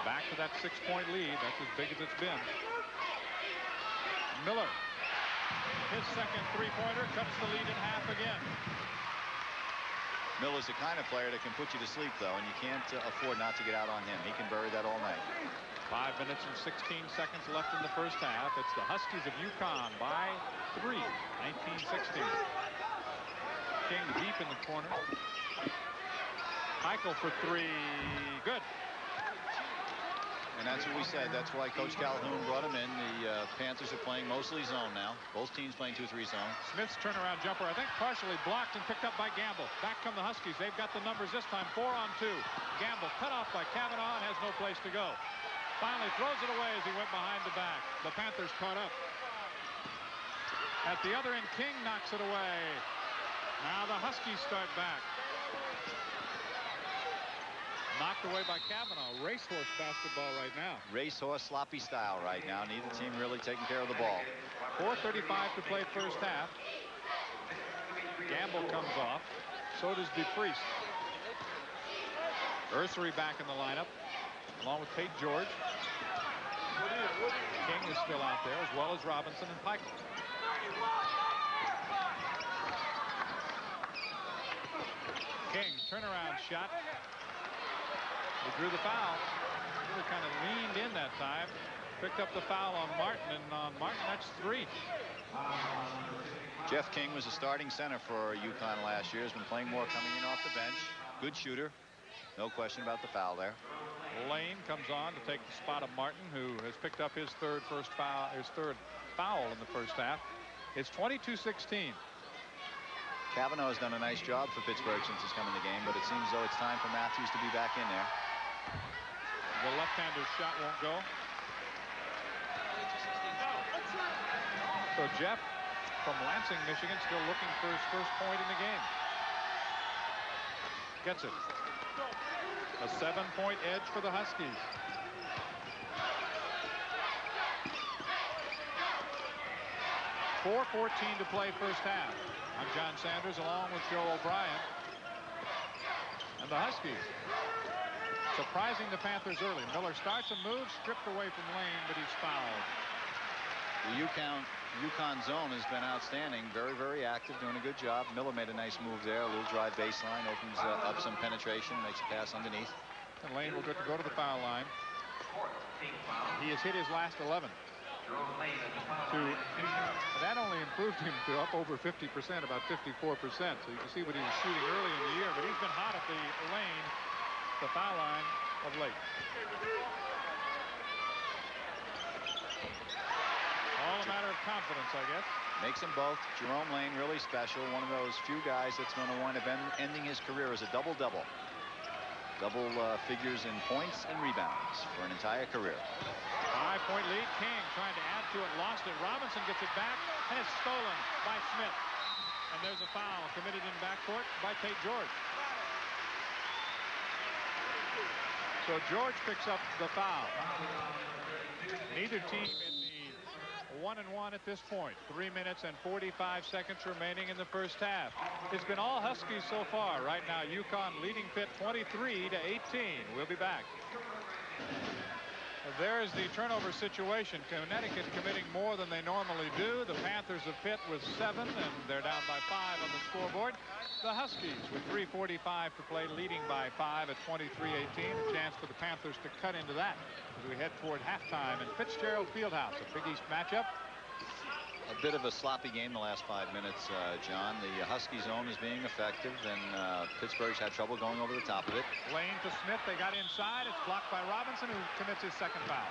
Back to that 6-point lead. That's as big as it's been. Miller. His second three-pointer cuts the lead in half again. Miller's the kind of player that can put you to sleep, though, and you can't afford not to get out on him. He can bury that all night. 5 minutes and 16 seconds left in the first half. It's the Huskies of UConn by 3, 19-16. King deep in the corner. Peichel for 3. Good. And that's what we said. That's why Coach Calhoun brought him in. The Panthers are playing mostly zone now. Both teams playing 2-3 zone. Smith's turnaround jumper, I think, partially blocked and picked up by Gamble. Back come the Huskies. They've got the numbers this time. 4-on-2. Gamble cut off by Kavanaugh and has no place to go. Finally throws it away as he went behind the back. The Panthers caught up. At the other end, King knocks it away. Now the Huskies start back. Knocked away by Kavanaugh. Racehorse basketball right now. Racehorse sloppy style right now. Neither team really taking care of the ball. 4:35 to play first half. Gamble comes off. So does DeFries. Ursery back in the lineup, along with Tate George. King is still out there, as well as Robinson and Peichel. King, turnaround shot. He drew the foul. Really kind of leaned in that time. Picked up the foul on Martin, and on Martin, that's 3. Jeff King was a starting center for UConn last year. Has been playing more coming in off the bench. Good shooter. No question about the foul there. Lane comes on to take the spot of Martin, who has picked up his third foul in the first half. It's 22-16. Kavanaugh has done a nice job for Pittsburgh since he's come in the game, but it seems as though it's time for Matthews to be back in there. The left-hander's shot won't go. So Jeff from Lansing, Michigan, still looking for his first point in the game. Gets it. A 7-point edge for the Huskies. .4:14 to play first half. I'm John Sanders along with Joe O'Brien. And the Huskies surprising the Panthers early. Miller starts a move, stripped away from Lane, but he's fouled. The UConn zone has been outstanding. Very, very active, doing a good job. Miller made a nice move there. A little drive baseline, opens up some penetration, makes a pass underneath. And Lane will get to go to the foul line. He has hit his last 11. That only improved him to up over 50%, about 54%. So you can see what he was shooting early in the year, but he's been hot at the lane, the foul line of late. confidence, I guess. Makes them both. Jerome Lane, really special. One of those few guys that's going to wind up ending his career as a double-double. Double figures in points and rebounds for an entire career. 5-point lead. King trying to add to it. Lost it. Robinson gets it back, and it's stolen by Smith. And there's a foul committed in backcourt by Tate George. So George picks up the foul. Neither team in the 1-1 at this point. 3 minutes and 45 seconds remaining in the first half. It's been all Huskies so far. Right now, UConn leading Pitt 23-18. We'll be back. There is the turnover situation. Connecticut committing more than they normally do. The Panthers of Pitt with 7, and they're down by 5 on the scoreboard. The Huskies with 3:45 to play, leading by 5 at 23-18. A chance for the Panthers to cut into that as we head toward halftime in Fitzgerald Fieldhouse, a Big East matchup. A bit of a sloppy game the last 5 minutes, John. The Husky zone is being effective, and Pittsburgh's had trouble going over the top of it. Lane to Smith. They got inside. It's blocked by Robinson, who commits his second foul.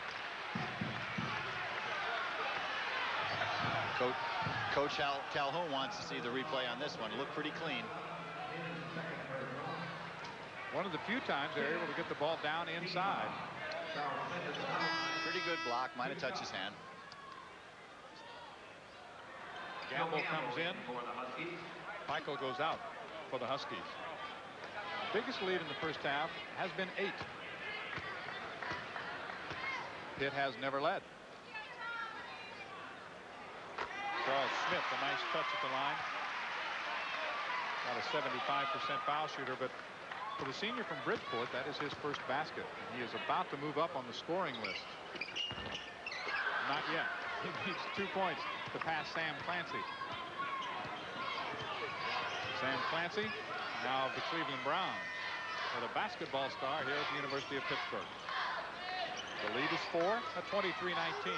Coach Calhoun wants to see the replay on this one. It looked pretty clean. One of the few times they're able to get the ball down inside. Pretty good block. Might have touched his hand. Gamble comes in. Michael goes out for the Huskies. Biggest lead in the first half has been 8. Pitt has never led. Charles Smith, a nice touch at the line. Not a 75% foul shooter, but for the senior from Bridgeport, that is his first basket. And he is about to move up on the scoring list. Not yet. He needs 2 points to pass Sam Clancy. Sam Clancy, now of the Cleveland Browns, with a basketball star here at the University of Pittsburgh. The lead is 4 at 23-19.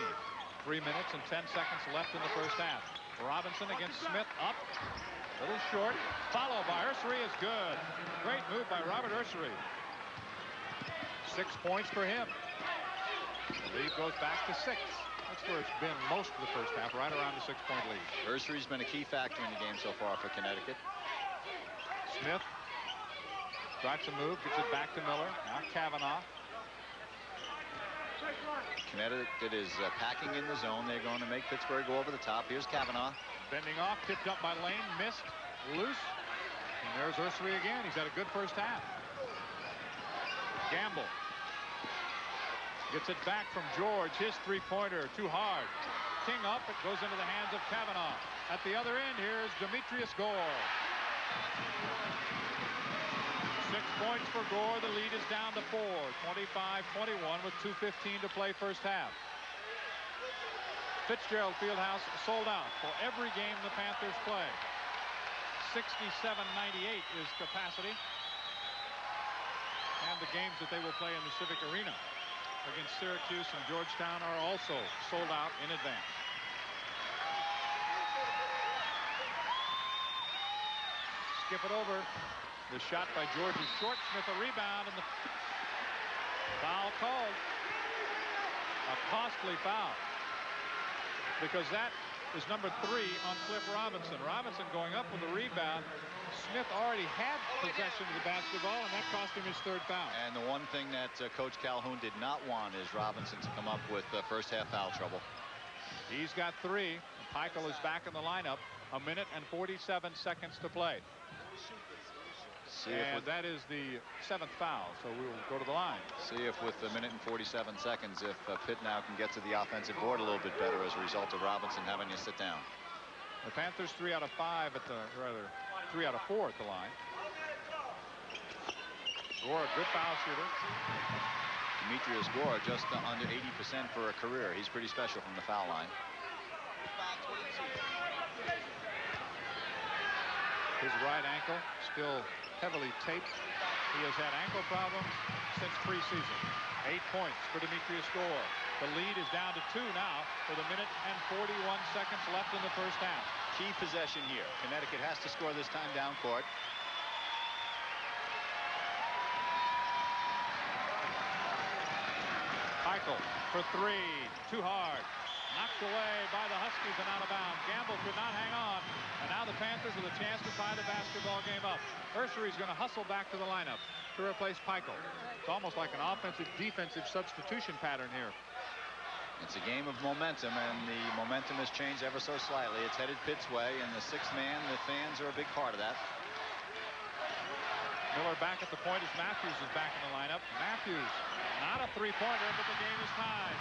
3 minutes and 10 seconds left in the first half. Robinson against Smith, up, little short, followed by Ursery is good. Great move by Robert Ursery. 6 points for him. The lead goes back to 6. That's where it's been most of the first half, right around the 6-point lead. Ursery's been a key factor in the game so far for Connecticut. Smith starts a move, gets it back to Miller. Now Kavanaugh. Connecticut is packing in the zone. They're going to make Pittsburgh go over the top. Here's Kavanaugh. Bending off, tipped up by Lane, missed, loose. And there's Ursery again. He's had a good first half. Gamble gets it back from George. His three-pointer too hard. King up. It goes into the hands of Kavanaugh. At the other end, here's Demetrius Gore. 6 points for Gore. The lead is down to 4. 25-21 with 2:15 to play first half. Fitzgerald Fieldhouse sold out for every game the Panthers play. 6798 is capacity. And the games that they will play in the Civic Arena against Syracuse and Georgetown are also sold out in advance. Skip it over. The shot by George is short. Smith a rebound, and the foul called. A costly foul, because that is number 3 on Cliff Robinson. Robinson going up with a rebound. Smith already had possession of the basketball, and that cost him his 3rd foul. And the one thing that Coach Calhoun did not want is Robinson to come up with first half foul trouble. He's got 3. Peichel is back in the lineup. 1 minute and 47 seconds to play. And that is the 7th foul, so we will go to the line. See if with 1 minute and 47 seconds, if Pitt now can get to the offensive board a little bit better as a result of Robinson having to sit down. The Panthers 3 out of 5 at the, rather 3 out of 4 at the line. Gore, a good foul shooter. Demetrius Gore just under 80% for a career. He's pretty special from the foul line. His right ankle still heavily taped. He has had ankle problems since preseason. 8 points for Demetrius Gore. The lead is down to 2 now with 1 minute and 41 seconds left in the first half. Key possession here. Connecticut has to score this time down court. Peichel for 3. Too hard. Knocked away by the Huskies and out of bounds. Gamble could not hang on. And now the Panthers with a chance to tie the basketball game up. Ursery's going to hustle back to the lineup to replace Peichel. It's almost like an offensive-defensive substitution pattern here. It's a game of momentum, and the momentum has changed ever so slightly. It's headed Pitt's way, and the sixth man, the fans are a big part of that. Miller back at the point as Matthews is back in the lineup. Matthews, not a three-pointer, but the game is tied.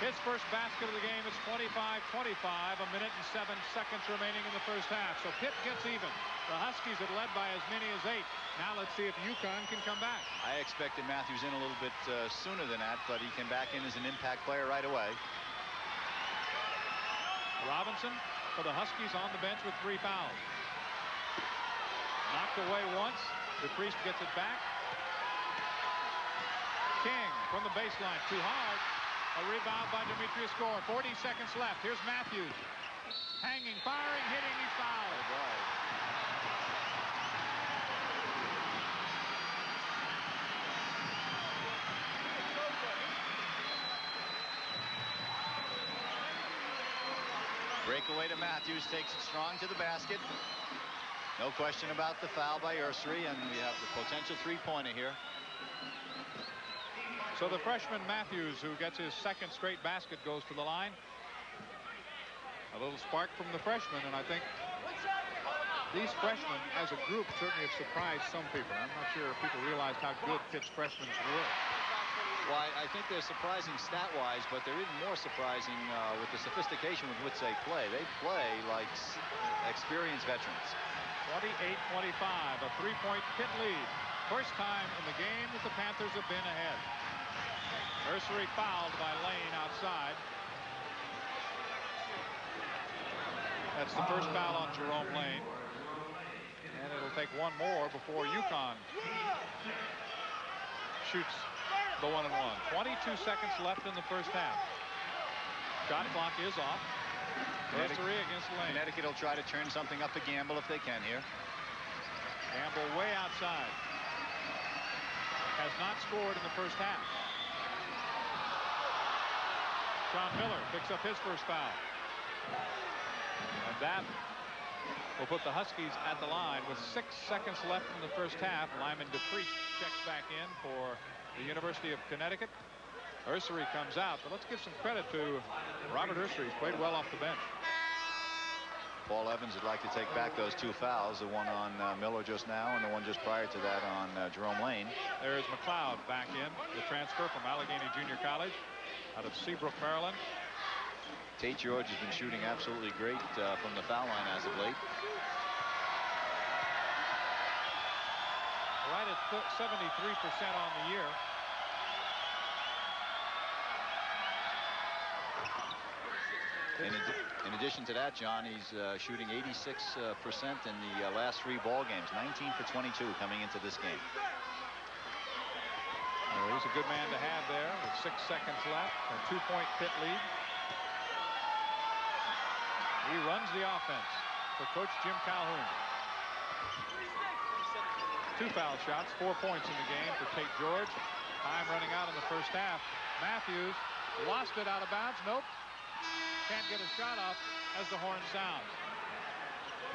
His first basket of the game is 25-25, a minute and 7 seconds remaining in the first half. So Pitt gets even. The Huskies had led by as many as 8. Now let's see if UConn can come back. I expected Matthews in a little bit sooner than that, but he came back in as an impact player right away. Robinson for the Huskies on the bench with 3 fouls. Knocked away once. DePriest gets it back. King from the baseline, too hard. A rebound by Demetrius Gore. 40 seconds left. Here's Matthews. Hanging, firing, hitting, he's fouled. Breakaway to Matthews, takes it strong to the basket. No question about the foul by Ursery, and we have the potential three-pointer here. So the freshman Matthews, who gets his second straight basket, goes to the line. A little spark from the freshman, and I think these freshmen as a group certainly have surprised some people. I'm not sure if people realized how good Pitt's freshmen were. Well, I think they're surprising stat-wise, but they're even more surprising with the sophistication with which they play. They play like experienced veterans. 28-25, a three-point Pitt lead. First time in the game that the Panthers have been ahead. Ursery fouled by Lane outside. That's the first foul on Jerome Lane. And it'll take one more before UConn shoots the 1-and-1. 22 seconds left in the first half. Shot clock is off. Ursery against Lane. Connecticut will try to turn something up to Gamble if they can here. Gamble way outside. Has not scored in the first half. Sean Miller picks up his first foul. And that will put the Huskies at the line with 6 seconds left in the first half. Lyman DePriest checks back in for the University of Connecticut. Ursery comes out, but let's give some credit to Robert Ursery. He's played well off the bench. Paul Evans would like to take back those 2 fouls, the one on Miller just now and the one just prior to that on Jerome Lane. There's McLeod back in, the transfer from Allegheny Junior College out of Seabrook, Maryland. Tate George has been shooting absolutely great from the foul line as of late. Right at 73% on the year. In addition to that, John, he's shooting 86% in the last 3 ball games. 19 for 22 coming into this game. Well, he's a good man to have there with 6 seconds left. A 2-point Pitt lead. He runs the offense for Coach Jim Calhoun. 2 foul shots, 4 points in the game for Tate George. Time running out in the first half. Matthews lost it out of bounds. Nope. Can't get a shot off as the horn sounds.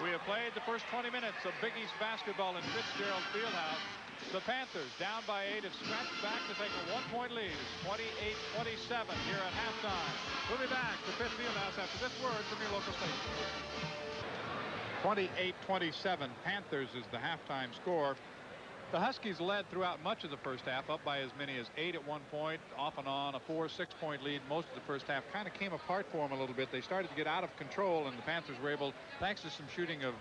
We have played the first 20 minutes of Big East basketball in Fitzgerald Fieldhouse. The Panthers, down by 8, have scratched back to take a 1-point lead. It's 28-27 here at halftime. We'll be back to Pitt Fieldhouse after this word from your local station. 28-27, Panthers is the halftime score. The Huskies led throughout much of the first half, up by as many as 8 at one point, off and on, a 4-6-point lead most of the first half. Kind of came apart for them a little bit. They started to get out of control, and the Panthers were able, thanks to some shooting of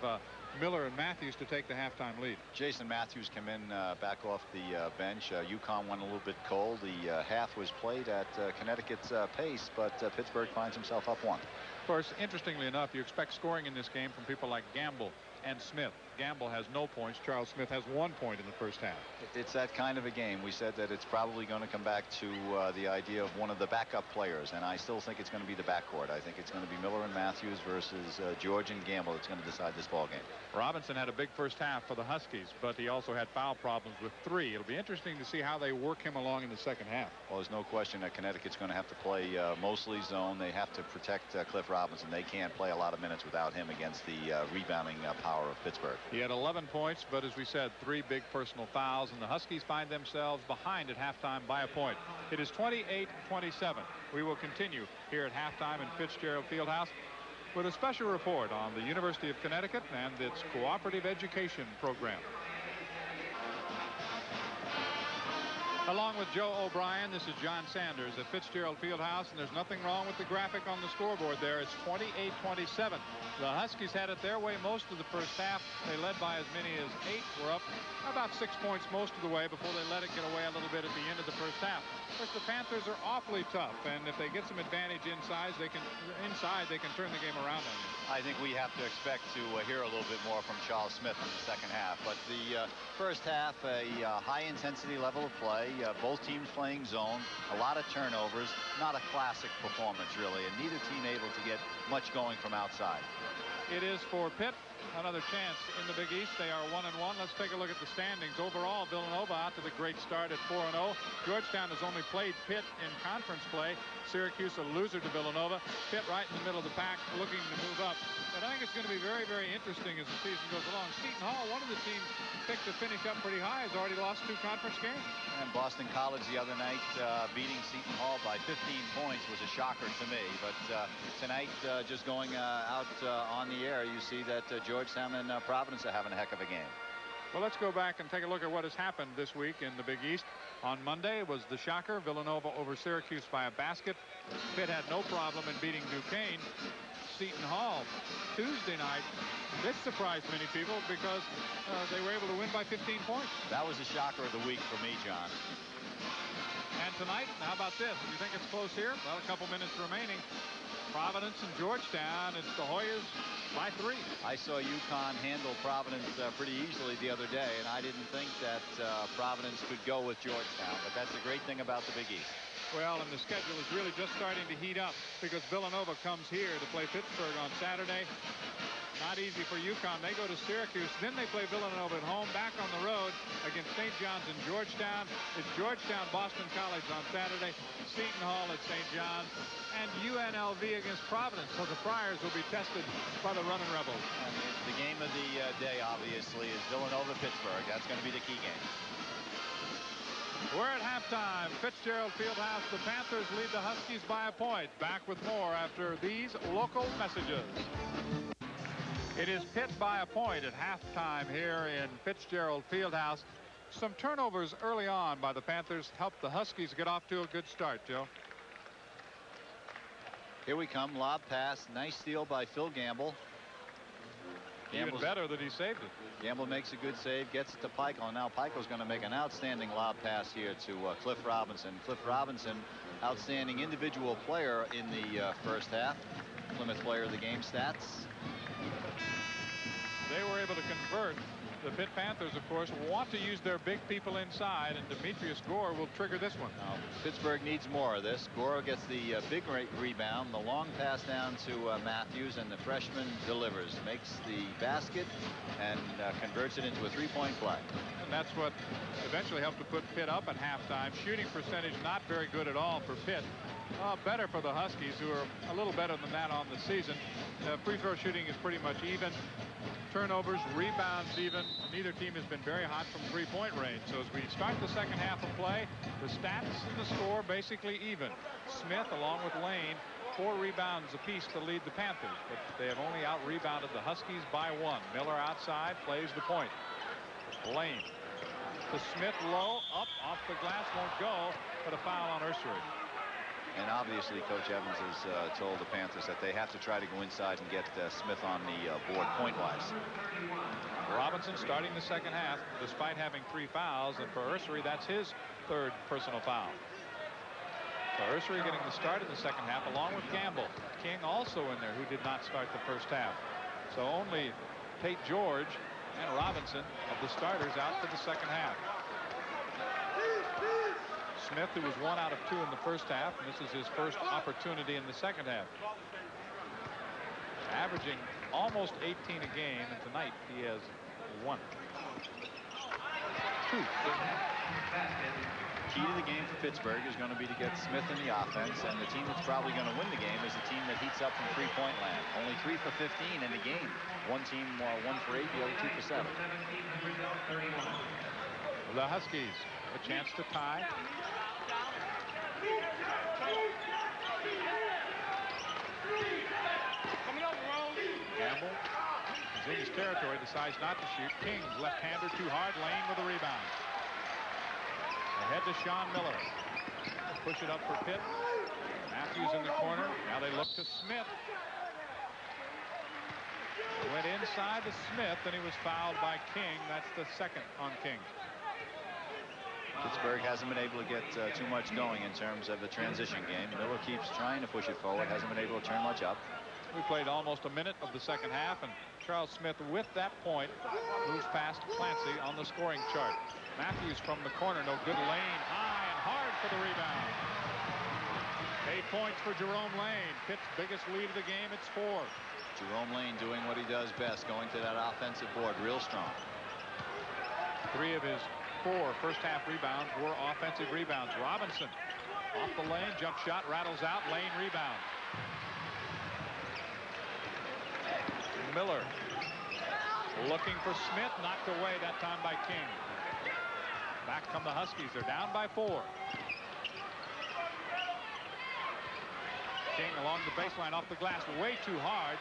Miller and Matthews, to take the halftime lead. Jason Matthews came in back off the bench. UConn went a little bit cold. The half was played at Connecticut's pace, but Pittsburgh finds himself up 1. course, interestingly enough, you expect scoring in this game from people like Gamble and Smith. Gamble has no points. Charles Smith has 1 point in the first half. It's that kind of a game. We said that it's probably going to come back to the idea of one of the backup players, and I still think it's going to be the backcourt. I think it's going to be Miller and Matthews versus George and Gamble that's going to decide this ball game. Robinson had a big first half for the Huskies, but he also had foul problems with 3. It'll be interesting to see how they work him along in the second half. Well, there's no question that Connecticut's going to have to play mostly zone. They have to protect Cliff Robinson. They can't play a lot of minutes without him against the rebounding power of Pittsburgh. He had 11 points, but as we said, 3 big personal fouls, and the Huskies find themselves behind at halftime by a point. It is 28-27. We will continue here at halftime in Fitzgerald Fieldhouse with a special report on the University of Connecticut and its cooperative education program. Along with Joe O'Brien, this is John Sanders at Fitzgerald Fieldhouse, and there's nothing wrong with the graphic on the scoreboard there. It's 28-27. The Huskies had it their way most of the first half. They led by as many as 8. Were up about 6 points most of the way before they let it get away a little bit at the end of the first half. Of course, the Panthers are awfully tough, and if they get some advantage inside, they can turn the game around on you. I think we have to expect to hear a little bit more from Charles Smith in the second half. But the first half, a high-intensity level of play. Both teams playing zone, a lot of turnovers, not a classic performance really, and neither team able to get much going from outside. It is for Pitt another chance in the Big East. They are 1-1. Let's take a look at the standings. Overall, Villanova out to the great start at 4-0. Georgetown has only played Pitt in conference play. Syracuse a loser to Villanova. Pitt right in the middle of the pack, looking to move up. But I think it's going to be very, very interesting as the season goes along. Seton Hall, one of the teams picked to finish up pretty high, has already lost 2 conference games. And Boston College the other night beating Seton Hall by 15 points was a shocker to me. But tonight, just going out on the air, you see that Georgetown and Providence are having a heck of a game. Well, let's go back and take a look at what has happened this week in the Big East. On Monday was the shocker, Villanova over Syracuse by a basket. Pitt had no problem in beating Duquesne. Seton Hall Tuesday night, this surprised many people because they were able to win by 15 points. That was the shocker of the week for me, John. And tonight, how about this? Do you think it's close here? Well, a couple minutes remaining. Providence and Georgetown. It's the Hoyas by 3. I saw UConn handle Providence pretty easily the other day, and I didn't think that Providence could go with Georgetown. But that's the great thing about the Big East. Well, and the schedule is really just starting to heat up because Villanova comes here to play Pittsburgh on Saturday. Not easy for UConn. They go to Syracuse. Then they play Villanova at home, back on the road against St. John's and Georgetown. It's Georgetown, Boston College on Saturday, Seton Hall at St. John's, and UNLV against Providence. So the Friars will be tested by the Runnin' Rebels. And the game of the day, obviously, is Villanova-Pittsburgh. That's going to be the key game. We're at halftime. Fitzgerald Fieldhouse. The Panthers lead the Huskies by a point. Back with more after these local messages. It is Pitt by a point at halftime here in Fitzgerald Fieldhouse. Some turnovers early on by the Panthers helped the Huskies get off to a good start, Joe. Here we come. Lob pass. Nice steal by Phil Gamble. Even better that he saved it. Gamble makes a good save, gets it to Pico. Now Pico's going to make an outstanding lob pass here to Cliff Robinson. Cliff Robinson, outstanding individual player in the first half. Plymouth player of the game stats. They were able to convert. The Pitt Panthers, of course, want to use their big people inside, and Demetrius Gore will trigger this one. Now, Pittsburgh needs more of this. Gore gets the big rebound, the long pass down to Matthews, and the freshman delivers, makes the basket, and converts it into a 3-point play. And that's what eventually helped to put Pitt up at halftime. Shooting percentage not very good at all for Pitt. Better for the Huskies, who are a little better than that on the season. Free throw shooting is pretty much even. Turnovers, rebounds even. Neither team has been very hot from 3-point range. So as we start the second half of play, the stats and the score basically even. Smith, along with Lane, 4 rebounds apiece to lead the Panthers, but they have only out-rebounded the Huskies by 1. Miller outside, plays the point. Lane to Smith, low, up, off the glass, won't go, but a foul on Ursery. And obviously, Coach Evans has told the Panthers that they have to try to go inside and get Smith on the board point-wise. Robinson starting the second half, despite having 3 fouls, and for Ursery, that's his 3rd personal foul. So Ursery getting the start in the second half along with Gamble. King also in there, who did not start the first half. So only Tate George and Robinson of the starters out for the second half. Smith, who was 1 out of 2 in the first half, and this is his first opportunity in the second half. Averaging almost 18 a game, and tonight he has 1. 2. Key to the game for Pittsburgh is going to be to get Smith in the offense, and the team that's probably going to win the game is the team that heats up from three-point land. Only 3 for 15 in the game. One team 1 for 8, the other 2 for 7. The Huskies a chance to tie. Gamble is in his territory, decides not to shoot. King's left-hander too hard. Lane with a rebound. Ahead to Sean Miller. Push it up for Pitt. Matthews in the corner. Now they look to Smith. Went inside to Smith, and he was fouled by King. That's the second on King. Pittsburgh hasn't been able to get too much going in terms of the transition game. Miller keeps trying to push it forward, hasn't been able to turn much up. We played almost a minute of the second half, and Charles Smith, with that point, moves past Clancy on the scoring chart. Matthews from the corner, no good. Lane high and hard for the rebound. 8 points for Jerome Lane. Pitt's biggest lead of the game, it's 4. Jerome Lane doing what he does best, going to that offensive board real strong. 3 of his 4 first half rebounds were offensive rebounds. Robinson off the lane, jump shot rattles out. Lane rebound. Miller looking for Smith, knocked away that time by King. Back come the Huskies. They're down by 4. King along the baseline off the glass, way too hard.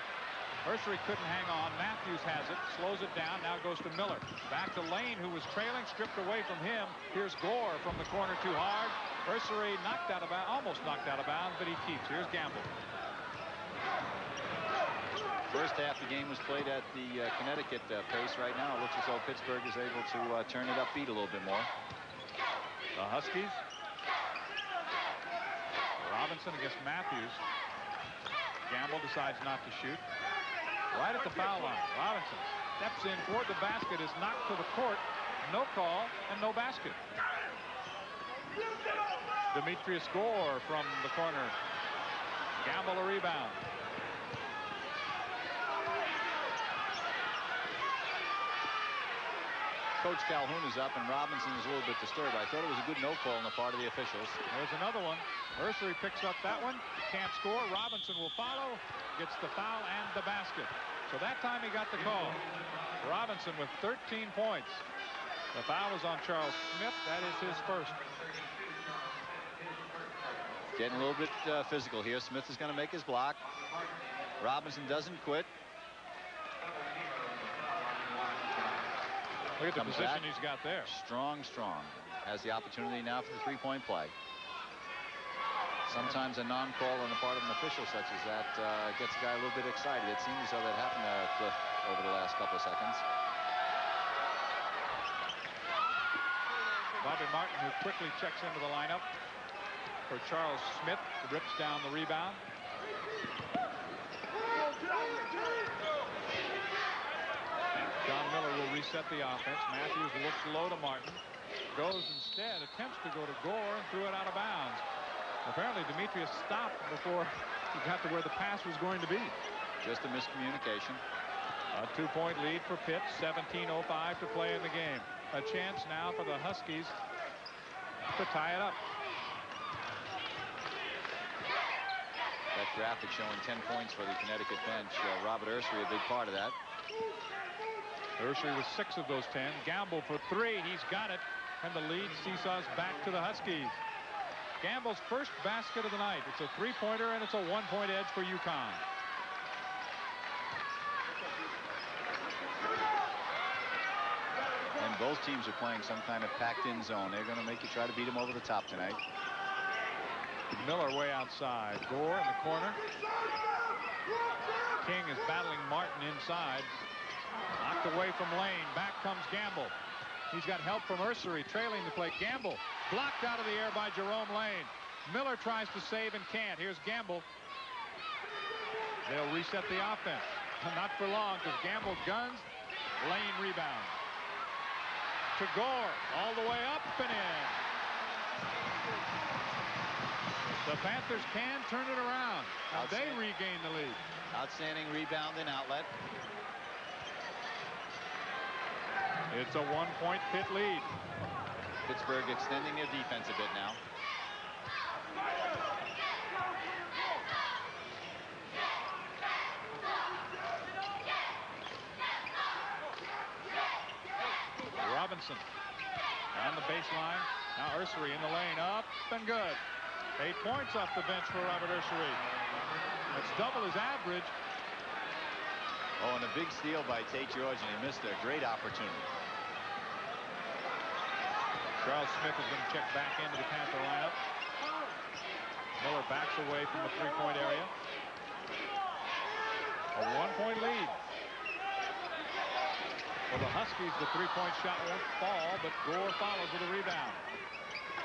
Ursery couldn't hang on. Matthews has it, slows it down, now goes to Miller. Back to Lane, who was trailing, stripped away from him. Here's Gore from the corner, too hard. Ursery knocked out of bounds, almost knocked out of bounds, but he keeps. Here's Gamble. First half the game was played at the Connecticut pace. Right now it looks as though Pittsburgh is able to turn it upbeat a little bit more. The Huskies. Robinson against Matthews. Gamble decides not to shoot. Right at the foul line. Robinson steps in toward the basket, is knocked to the court. No call and no basket. Demetrius Gore from the corner. Gamble a rebound. Coach Calhoun is up, and Robinson is a little bit disturbed. I thought it was a good no call on the part of the officials. There's another one. Ursery picks up that one. Can't score. Robinson will follow. Gets the foul and the basket. So that time he got the call. Robinson with 13 points. The foul is on Charles Smith. That is his first. Getting a little bit physical here. Smith is going to make his block. Robinson doesn't quit. Look at the position he's got there. Strong. Has the opportunity now for the three-point play. Sometimes a non-call on the part of an official such as that gets a guy a little bit excited. It seems as though that happened to Cliff over the last couple of seconds. Bobby Martin, who quickly checks into the lineup for Charles Smith, rips down the rebound. John Miller will reset the offense. Matthews looks low to Martin. Goes instead, attempts to go to Gore and threw it out of bounds. Apparently Demetrius stopped before he got to where the pass was going to be. Just a miscommunication. A 2-point lead for Pitt. 17:05 to play in the game. A chance now for the Huskies to tie it up. That graphic showing 10 points for the Connecticut bench. Robert Ursery, a big part of that. Ursery with 6 of those 10. Gamble for 3. He's got it. And the lead seesaws back to the Huskies. Gamble's first basket of the night. It's a 3-pointer, and it's a 1-point edge for UConn. And both teams are playing some kind of packed-in zone. They're going to make you try to beat them over the top tonight. Miller way outside. Gore in the corner. King is battling Martin inside. Knocked away from Lane. Back comes Gamble. He's got help from Ursery trailing the play. Gamble blocked out of the air by Jerome Lane. Miller tries to save and can't. Here's Gamble. They'll reset the offense. Not for long, because Gamble guns. Lane rebound. To Gore. All the way up and in. The Panthers can turn it around. And they regain the lead. Outstanding rebound and outlet. It's a 1-point Pitt lead. Pittsburgh extending their defense a bit now. Robinson on the baseline. Now Ursery in the lane, up and good. 8 points off the bench for Robert Ursery. That's double his average. Oh, and a big steal by Tate George, and he missed a great opportunity. Charles Smith is going to check back into the Panther lineup. Miller backs away from the three-point area. A 1-point lead. For the Huskies, the three-point shot won't fall, but Gore follows with a rebound.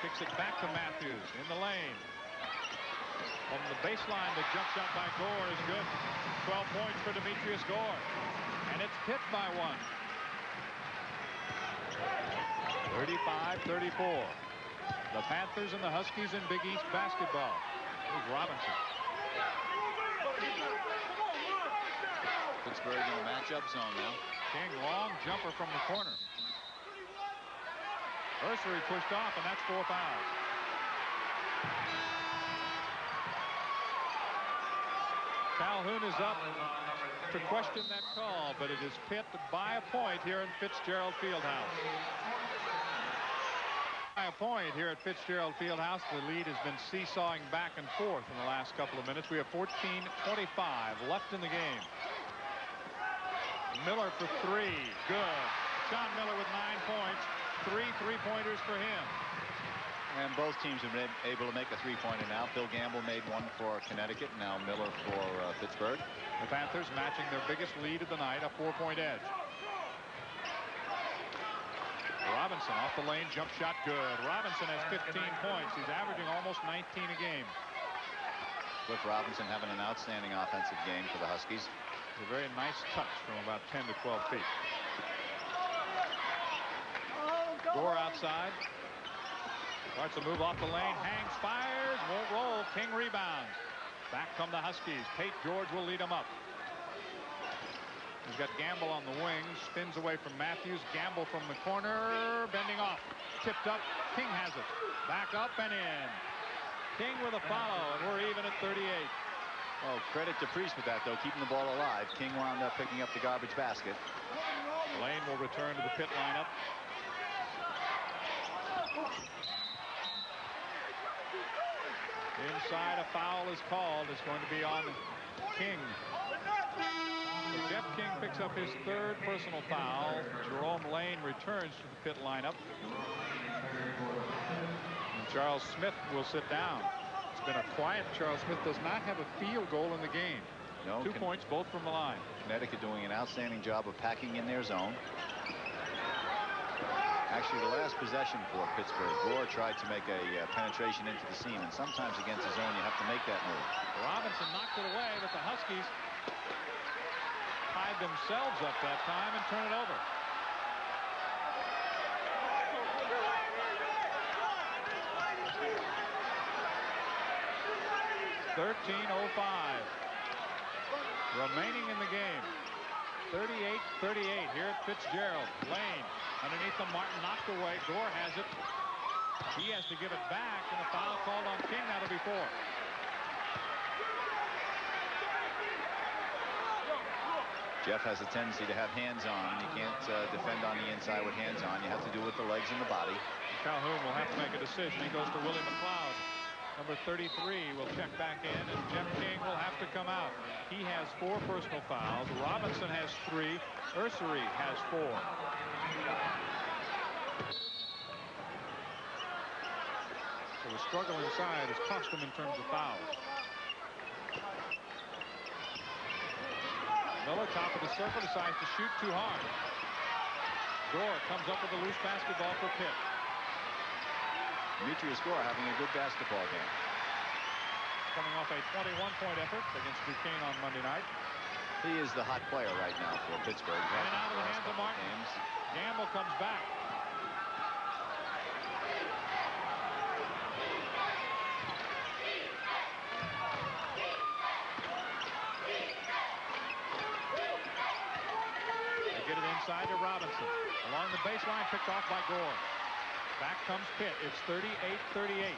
Kicks it back to Matthews in the lane. From the baseline, the jump shot by Gore is good. 12 points for Demetrius Gore. And it's Pitt by 1. 35-34. The Panthers and the Huskies in Big East basketball. Here's Robinson. Pittsburgh in the matchup zone now. King, long jumper from the corner. Ursery pushed off, and that's 4 fouls. Calhoun is up to question that call, but it is Pitt by a point here in Fitzgerald Fieldhouse. By a point here at Fitzgerald Fieldhouse. The lead has been seesawing back and forth in the last couple of minutes. We have 14:25 left in the game. Miller for 3. Good. Sean Miller with 9 points. 3 three-pointers for him. And both teams have been able to make a three-pointer now. Phil Gamble made one for Connecticut. Now Miller for Pittsburgh. The Panthers matching their biggest lead of the night, a 4-point edge. Robinson off the lane, jump shot good. Robinson has 15 points. He's averaging almost 19 a game. Cliff Robinson having an outstanding offensive game for the Huskies. A very nice touch from about 10 to 12 feet. Gore outside. Starts to move off the lane. Hangs, fires, won't roll. King rebounds. Back come the Huskies. Tate George will lead them up. He's got Gamble on the wing. Spins away from Matthews. Gamble from the corner. Bending off. Tipped up. King has it. Back up and in. King with a follow, and we're even at 38. Well, credit to Priest with that, though, keeping the ball alive. King wound up picking up the garbage basket. Lane will return to the Pitt lineup. Inside, a foul is called. It's going to be on King. So Jeff King picks up his 3rd personal foul. Jerome Lane returns to the Pitt lineup. And Charles Smith will sit down. It's been a quiet. Charles Smith does not have a field goal in the game. No, 2 points, both from the line. Connecticut doing an outstanding job of packing in their zone. Actually, the last possession for Pittsburgh, Gore tried to make a penetration into the seam, and sometimes against the zone, you have to make that move. Robinson knocked it away, but the Huskies tied themselves up that time and turn it over. .13:05 remaining in the game. 38-38 here at Fitzgerald. Lane underneath the Martin, knocked away. Gore has it. He has to give it back, and a foul called on King. That'll be 4. Jeff has a tendency to have hands on. You can't defend on the inside with hands on. You have to do it with the legs and the body. Calhoun will have to make a decision. He goes to Willie McLeod. Number 33 will check back in, and Jeff King will have to come out. He has 4 personal fouls. Robinson has 3. Ursery has 4. So the struggle inside has cost him in terms of fouls. Miller, top of the circle, decides to shoot too hard. Gore comes up with a loose basketball for Pitt. Demetrius Gore having a good basketball game. coming off a 21-point effort against Duquesne on Monday night. He is the hot player right now for Pittsburgh. In and out of the hands of Martin. Gamble comes back. They get it inside to Robinson. Along the baseline, picked off by Gore. Back comes Pitt. It's 38-38.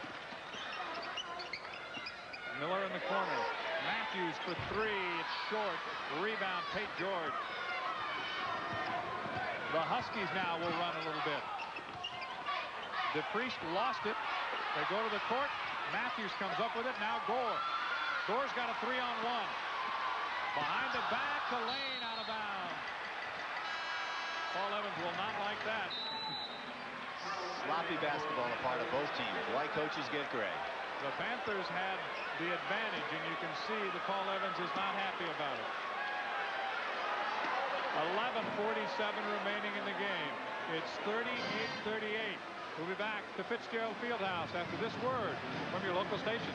Miller in the corner. Matthews for three. It's short. Rebound, Tate George. The Huskies now will run a little bit. DePriest lost it. They go to the court. Matthews comes up with it. Now Gore. Gore's got a 3-on-1. Behind the back to Lane, out of bounds. Paul Evans will not like that. Sloppy basketball on the part of both teams. Why coaches get gray. The Panthers had the advantage, and you can see that Paul Evans is not happy about it. 11:47 remaining in the game. It's 38-38. We'll be back to Fitzgerald Fieldhouse after this word from your local station.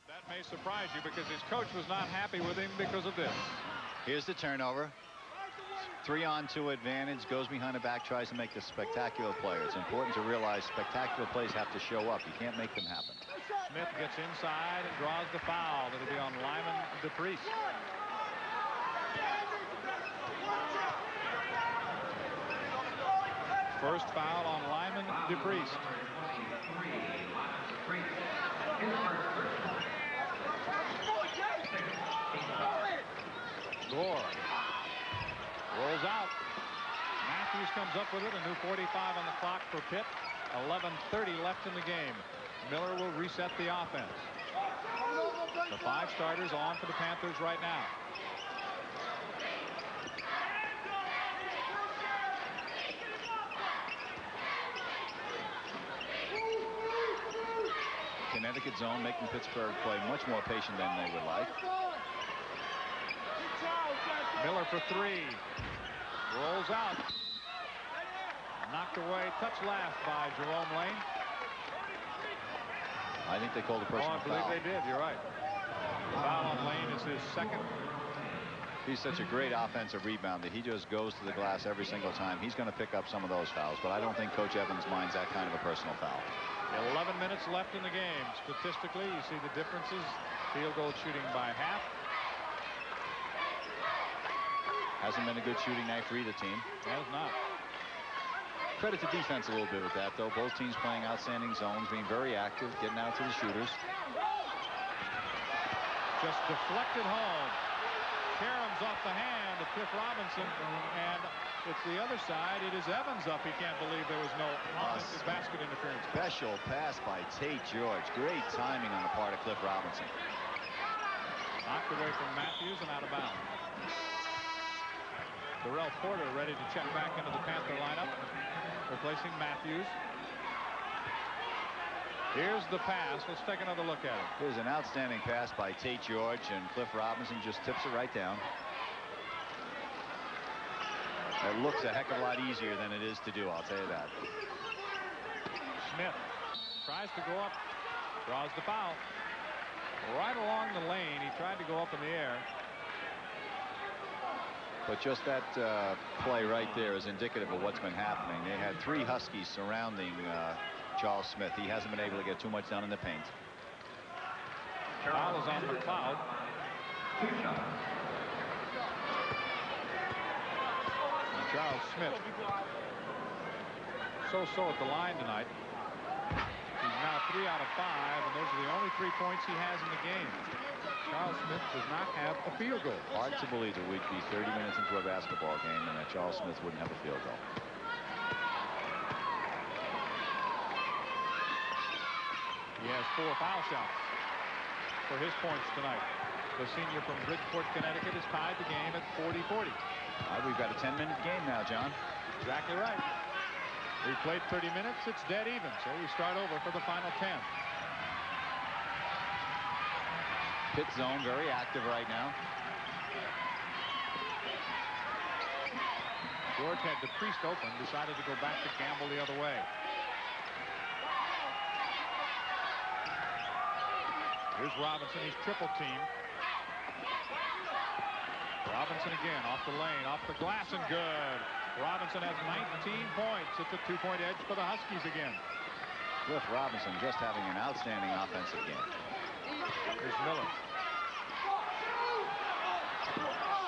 That may surprise you because his coach was not happy with him because of this. Here's the turnover. 3-on-2 advantage, goes behind the back, tries to make the spectacular play. It's important to realize spectacular plays have to show up. You can't make them happen. Smith gets inside and draws the foul. That'll be on Lyman DePriest. First foul on Lyman DePriest. Gore rolls out. Matthews comes up with it. A new 45 on the clock for Pitt. 11:30 left in the game. Miller will reset the offense. The five starters on for the Panthers right now. Connecticut zone making Pittsburgh play much more patient than they would like. Miller for three. Rolls out. Knocked away. Touch last by Jerome Lane. I think they called a personal foul. I believe they did. You're right. The foul on Lane is his second. He's such a great offensive rebounder. He just goes to the glass every single time. He's going to pick up some of those fouls, but I don't think Coach Evans minds that kind of a personal foul. 11 minutes left in the game. Statistically, you see the differences. Field goal shooting by half. Hasn't been a good shooting night for either team. Has not. Credit to defense a little bit with that, though. Both teams playing outstanding zones, being very active, getting out to the shooters. Just deflected home. Karam's off the hand of Cliff Robinson, and it's the other side. It is Evans up. He can't believe there was no offensive basket interference. Special pass by Tate George. Great timing on the part of Cliff Robinson. Knocked away from Matthews and out of bounds. Darrell Porter ready to check back into the Panther lineup, replacing Matthews. Here's the pass. Let's take another look at it. Here's an outstanding pass by Tate George, and Cliff Robinson just tips it right down. It looks a heck of a lot easier than it is to do, I'll tell you that. Smith tries to go up, draws the foul. Right along the lane, he tried to go up in the air. But just that play right there is indicative of what's been happening. They had three Huskies surrounding Charles Smith. He hasn't been able to get too much down in the paint. Foul is on McLeod. And Charles Smith, so-so at the line tonight. He's now 3 out of 5, and those are the only 3 points he has in the game. Charles Smith does not have a field goal. Hard to believe that we'd be 30 minutes into a basketball game and that Charles Smith wouldn't have a field goal. He has 4 foul shots for his points tonight. The senior from Bridgeport, Connecticut, has tied the game at 40-40. We've got a 10-minute game now, John. Exactly right. We've played 30 minutes. It's dead even, so we start over for the final 10. Pitt zone very active right now. George had the Priest open, decided to go back to Gamble the other way. Here's Robinson. He's triple teamed. Robinson again off the lane, off the glass, and good. Robinson has 19 points. It's a 2-point edge for the Huskies again. Cliff Robinson just having an outstanding offensive game. Here's Miller.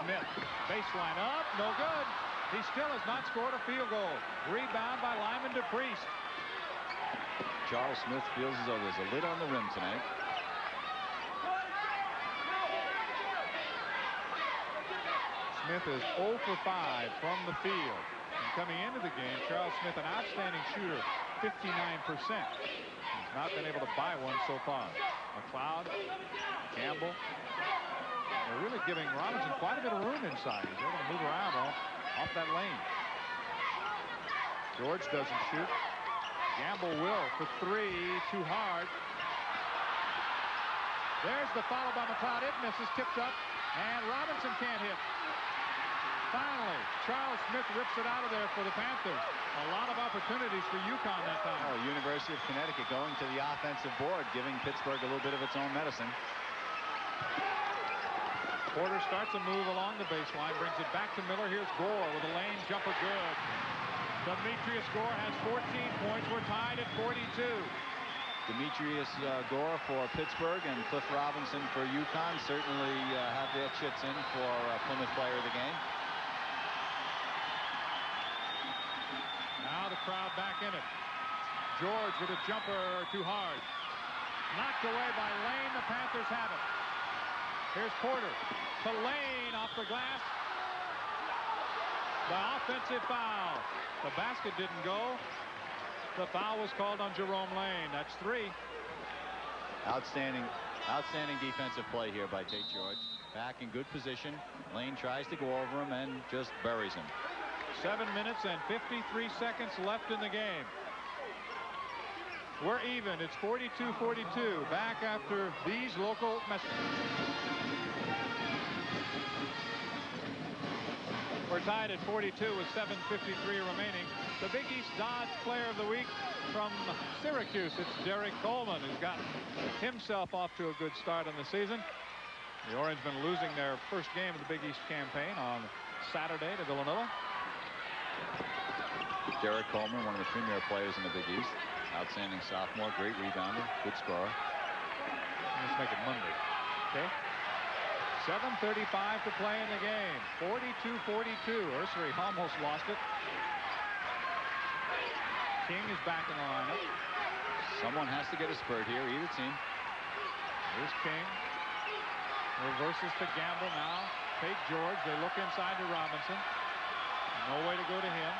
Smith, baseline up, no good. He still has not scored a field goal. Rebound by Lyman to Priest. Charles Smith feels as though there's a lid on the rim tonight. Smith is 0 for 5 from the field. And coming into the game, Charles Smith, an outstanding shooter, 59%. He's not been able to buy one so far. McLeod, Campbell. They're really giving Robinson quite a bit of room inside. He's able to move around off that lane. George doesn't shoot. Gamble will for 3, too hard. There's the foul by McLeod. It misses, tipped up, and Robinson can't hit. Finally, Charles Smith rips it out of there for the Panthers. A lot of opportunities for UConn that time. Oh, University of Connecticut going to the offensive board, giving Pittsburgh a little bit of its own medicine. Porter starts a move along the baseline, brings it back to Miller. Here's Gore with a lane jumper, good. Demetrius Gore has 14 points. We're tied at 42. Demetrius Gore for Pittsburgh and Cliff Robinson for UConn certainly have their chits in for Plymouth Player of the Game. Now the crowd back in it. George with a jumper, too hard. Knocked away by Lane. The Panthers have it. Here's Porter to Lane off the glass. The offensive foul. The basket didn't go. The foul was called on Jerome Lane. That's 3. Outstanding defensive play here by Tate George. Back in good position. Lane tries to go over him and just buries him. 7 minutes and 53 seconds left in the game. We're even. It's 42-42. Back after these local messages. We're tied at 42 with 7:53 remaining. The Big East Dodge Player of the Week from Syracuse. It's Derek Coleman, who's gotten himself off to a good start in the season. The Orangemen losing their first game of the Big East campaign on Saturday to Villanova. Derek Coleman, one of the premier players in the Big East. Outstanding sophomore, great rebounder, good scorer. Let's make it Monday. Okay. 7:35 to play in the game. 42-42. Ursery almost lost it. King is back in the lineup. Someone has to get a spurt here, either team. Here's King. Reverses to Gamble now. Take George. They look inside to Robinson. No way to go to him.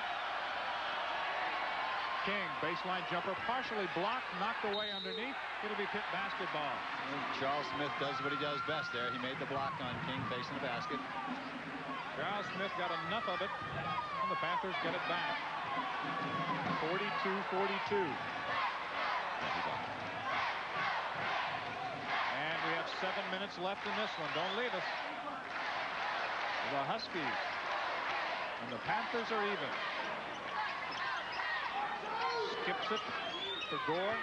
King, baseline jumper, partially blocked, knocked away underneath. It'll be Pitt basketball. Charles Smith does what he does best there. He made the block on King facing the basket. Charles Smith got enough of it, and the Panthers get it back. 42-42. And we have 7 minutes left in this one. Don't leave us. The Huskies and the Panthers are even. Skips it to Gore.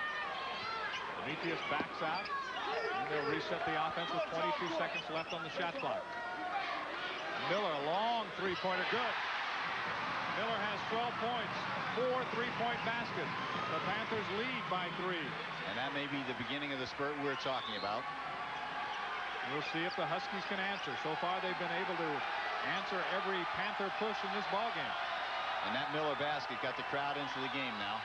Demetrius backs out. And they'll reset the offense with 22 seconds left on the shot clock. Miller, a long three-pointer, good. Miller has 12 points, 4 3-point baskets. The Panthers lead by 3. And that may be the beginning of the spurt we're talking about. We'll see if the Huskies can answer. So far, they've been able to answer every Panther push in this ballgame. And that Miller basket got the crowd into the game now.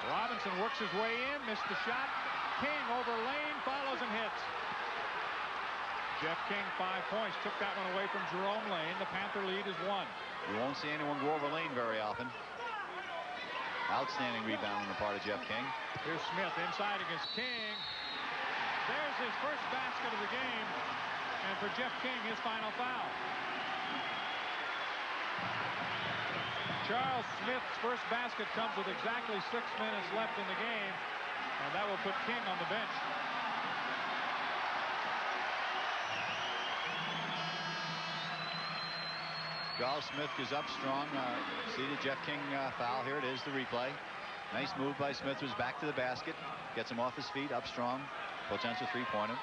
Robinson works his way in, missed the shot. King over Lane, follows and hits. Jeff King, 5 points, took that one away from Jerome Lane. The Panther lead is 1. You won't see anyone go over Lane very often. Outstanding rebound on the part of Jeff King. Here's Smith inside against King. There's his first basket of the game. And for Jeff King, his final foul. Charles Smith's first basket comes with exactly 6 minutes left in the game. And that will put King on the bench. Charles Smith goes up strong. See the Jeff King foul. Here it is, the replay. Nice move by Smith, who's back to the basket. Gets him off his feet, up strong. Potential three-pointer.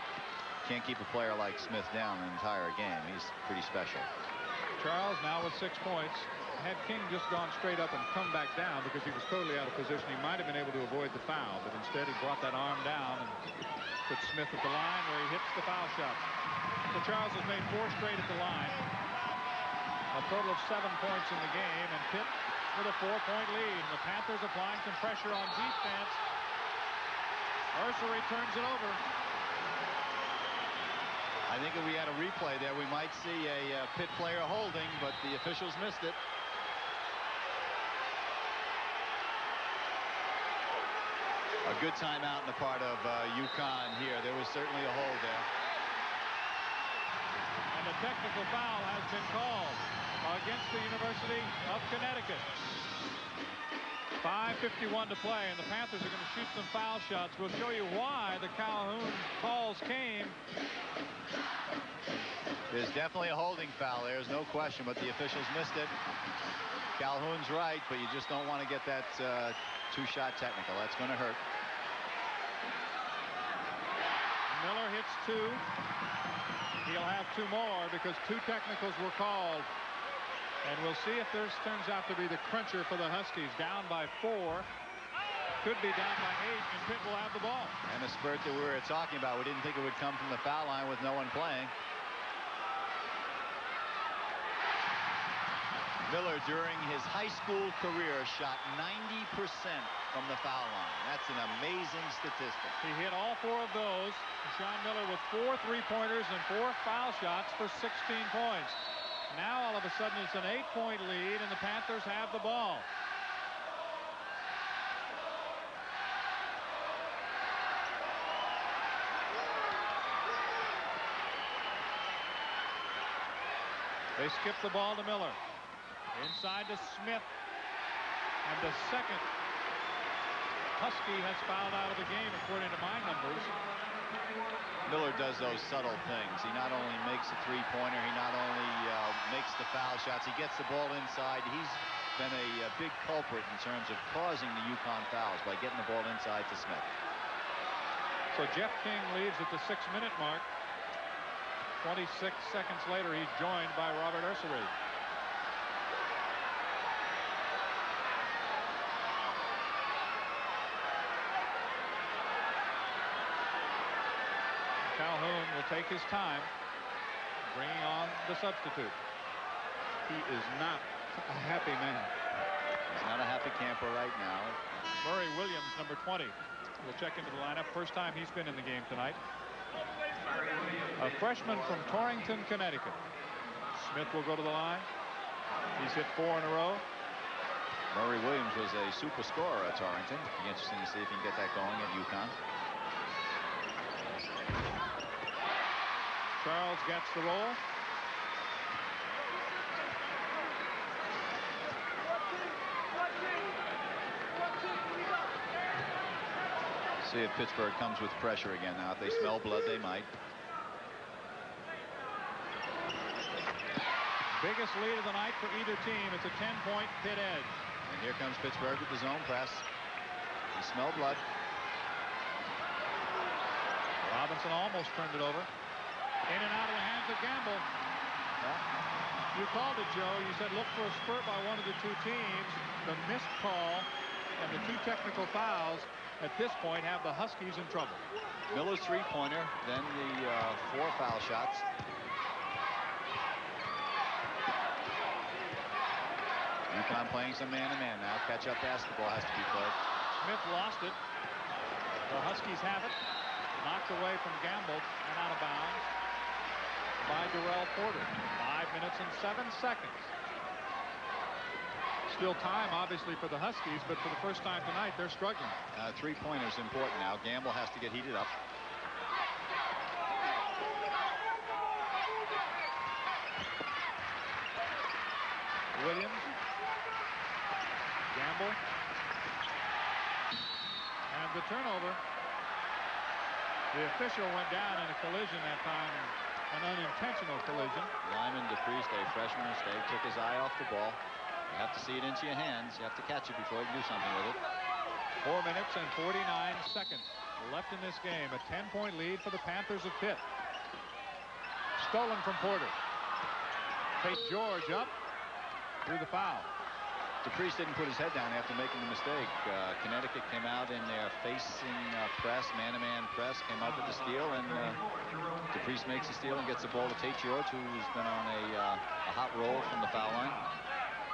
Can't keep a player like Smith down the entire game. He's pretty special. Charles now with 6 points. Had King just gone straight up and come back down because he was totally out of position, he might have been able to avoid the foul, but instead he brought that arm down and put Smith at the line where he hits the foul shot. So Charles has made 4 straight at the line. A total of 7 points in the game, and Pitt with a 4-point lead. The Panthers applying some pressure on defense. Ursery turns it over. I think if we had a replay there, we might see a Pitt player holding, but the officials missed it. A good timeout on the part of UConn here. There was certainly a hold there. And a technical foul has been called against the University of Connecticut. 5:51 to play, and the Panthers are going to shoot some foul shots. We'll show you why the Calhoun calls came. There's definitely a holding foul. There's no question, but the officials missed it. Calhoun's right, but you just don't want to get that two-shot technical. That's going to hurt. Miller hits 2. He'll have 2 more because 2 technicals were called. And we'll see if this turns out to be the cruncher for the Huskies. Down by 4. Could be down by 8, and Pitt will have the ball. And the spurt that we were talking about, we didn't think it would come from the foul line with no one playing. Miller, during his high school career, shot 90% from the foul line. That's an amazing statistic. He hit all 4 of those. Sean Miller with 4 3-pointers and 4 foul shots for 16 points. Now all of a sudden it's an 8-point lead, and the Panthers have the ball. They skip the ball to Miller. Inside to Smith. And the second Husky has fouled out of the game, according to my numbers. Miller does those subtle things. He not only makes a three-pointer, he not only makes the foul shots, he gets the ball inside. He's been a big culprit in terms of causing the UConn fouls by getting the ball inside to Smith. So Jeff King leaves at the 6-minute mark. 26 seconds later, he's joined by Robert Ursery. Calhoun will take his time, bringing on the substitute. He is not a happy man. He's not a happy camper right now. Murray Williams, number 20, will check into the lineup. First time he's been in the game tonight. A freshman from Torrington, Connecticut. Smith will go to the line. He's hit 4 in a row. Murray Williams was a super scorer at Torrington. Be interesting to see if he can get that going at UConn. Charles gets the roll. See if Pittsburgh comes with pressure again now. If they smell blood, they might. Biggest lead of the night for either team. It's a 10-point Pitt edge. And here comes Pittsburgh with the zone press. They smell blood. Robinson almost turned it over. In and out of the hands of Gamble. You called it, Joe. You said look for a spurt by one of the 2 teams. The missed call and the 2 technical fouls at this point have the Huskies in trouble. Miller's three-pointer, then the 4 foul shots. UConn playing some man-to-man now. Catch-up basketball has to be played. Smith lost it. The Huskies have it. Knocked away from Gamble and out of bounds by Darrell Porter. 5 minutes and 7 seconds. Still time, obviously, for the Huskies, but for the first time tonight, they're struggling. Three-pointers important now. Gamble has to get heated up. Williams. Gamble. And the turnover. The official went down in a collision that time and An unintentional collision. Lyman DePriest, a freshman mistake, took his eye off the ball. You have to see it into your hands. You have to catch it before you do something with it. 4 minutes and 49 seconds left in this game. A 10-point lead for the Panthers of Pitt. Stolen from Porter. St. George up through the foul. DePriest didn't put his head down after making the mistake. Connecticut came out in their facing press, man-to-man press, came up with the steal, and DePriest makes the steal and gets the ball to Tate George, who's been on a hot roll from the foul line.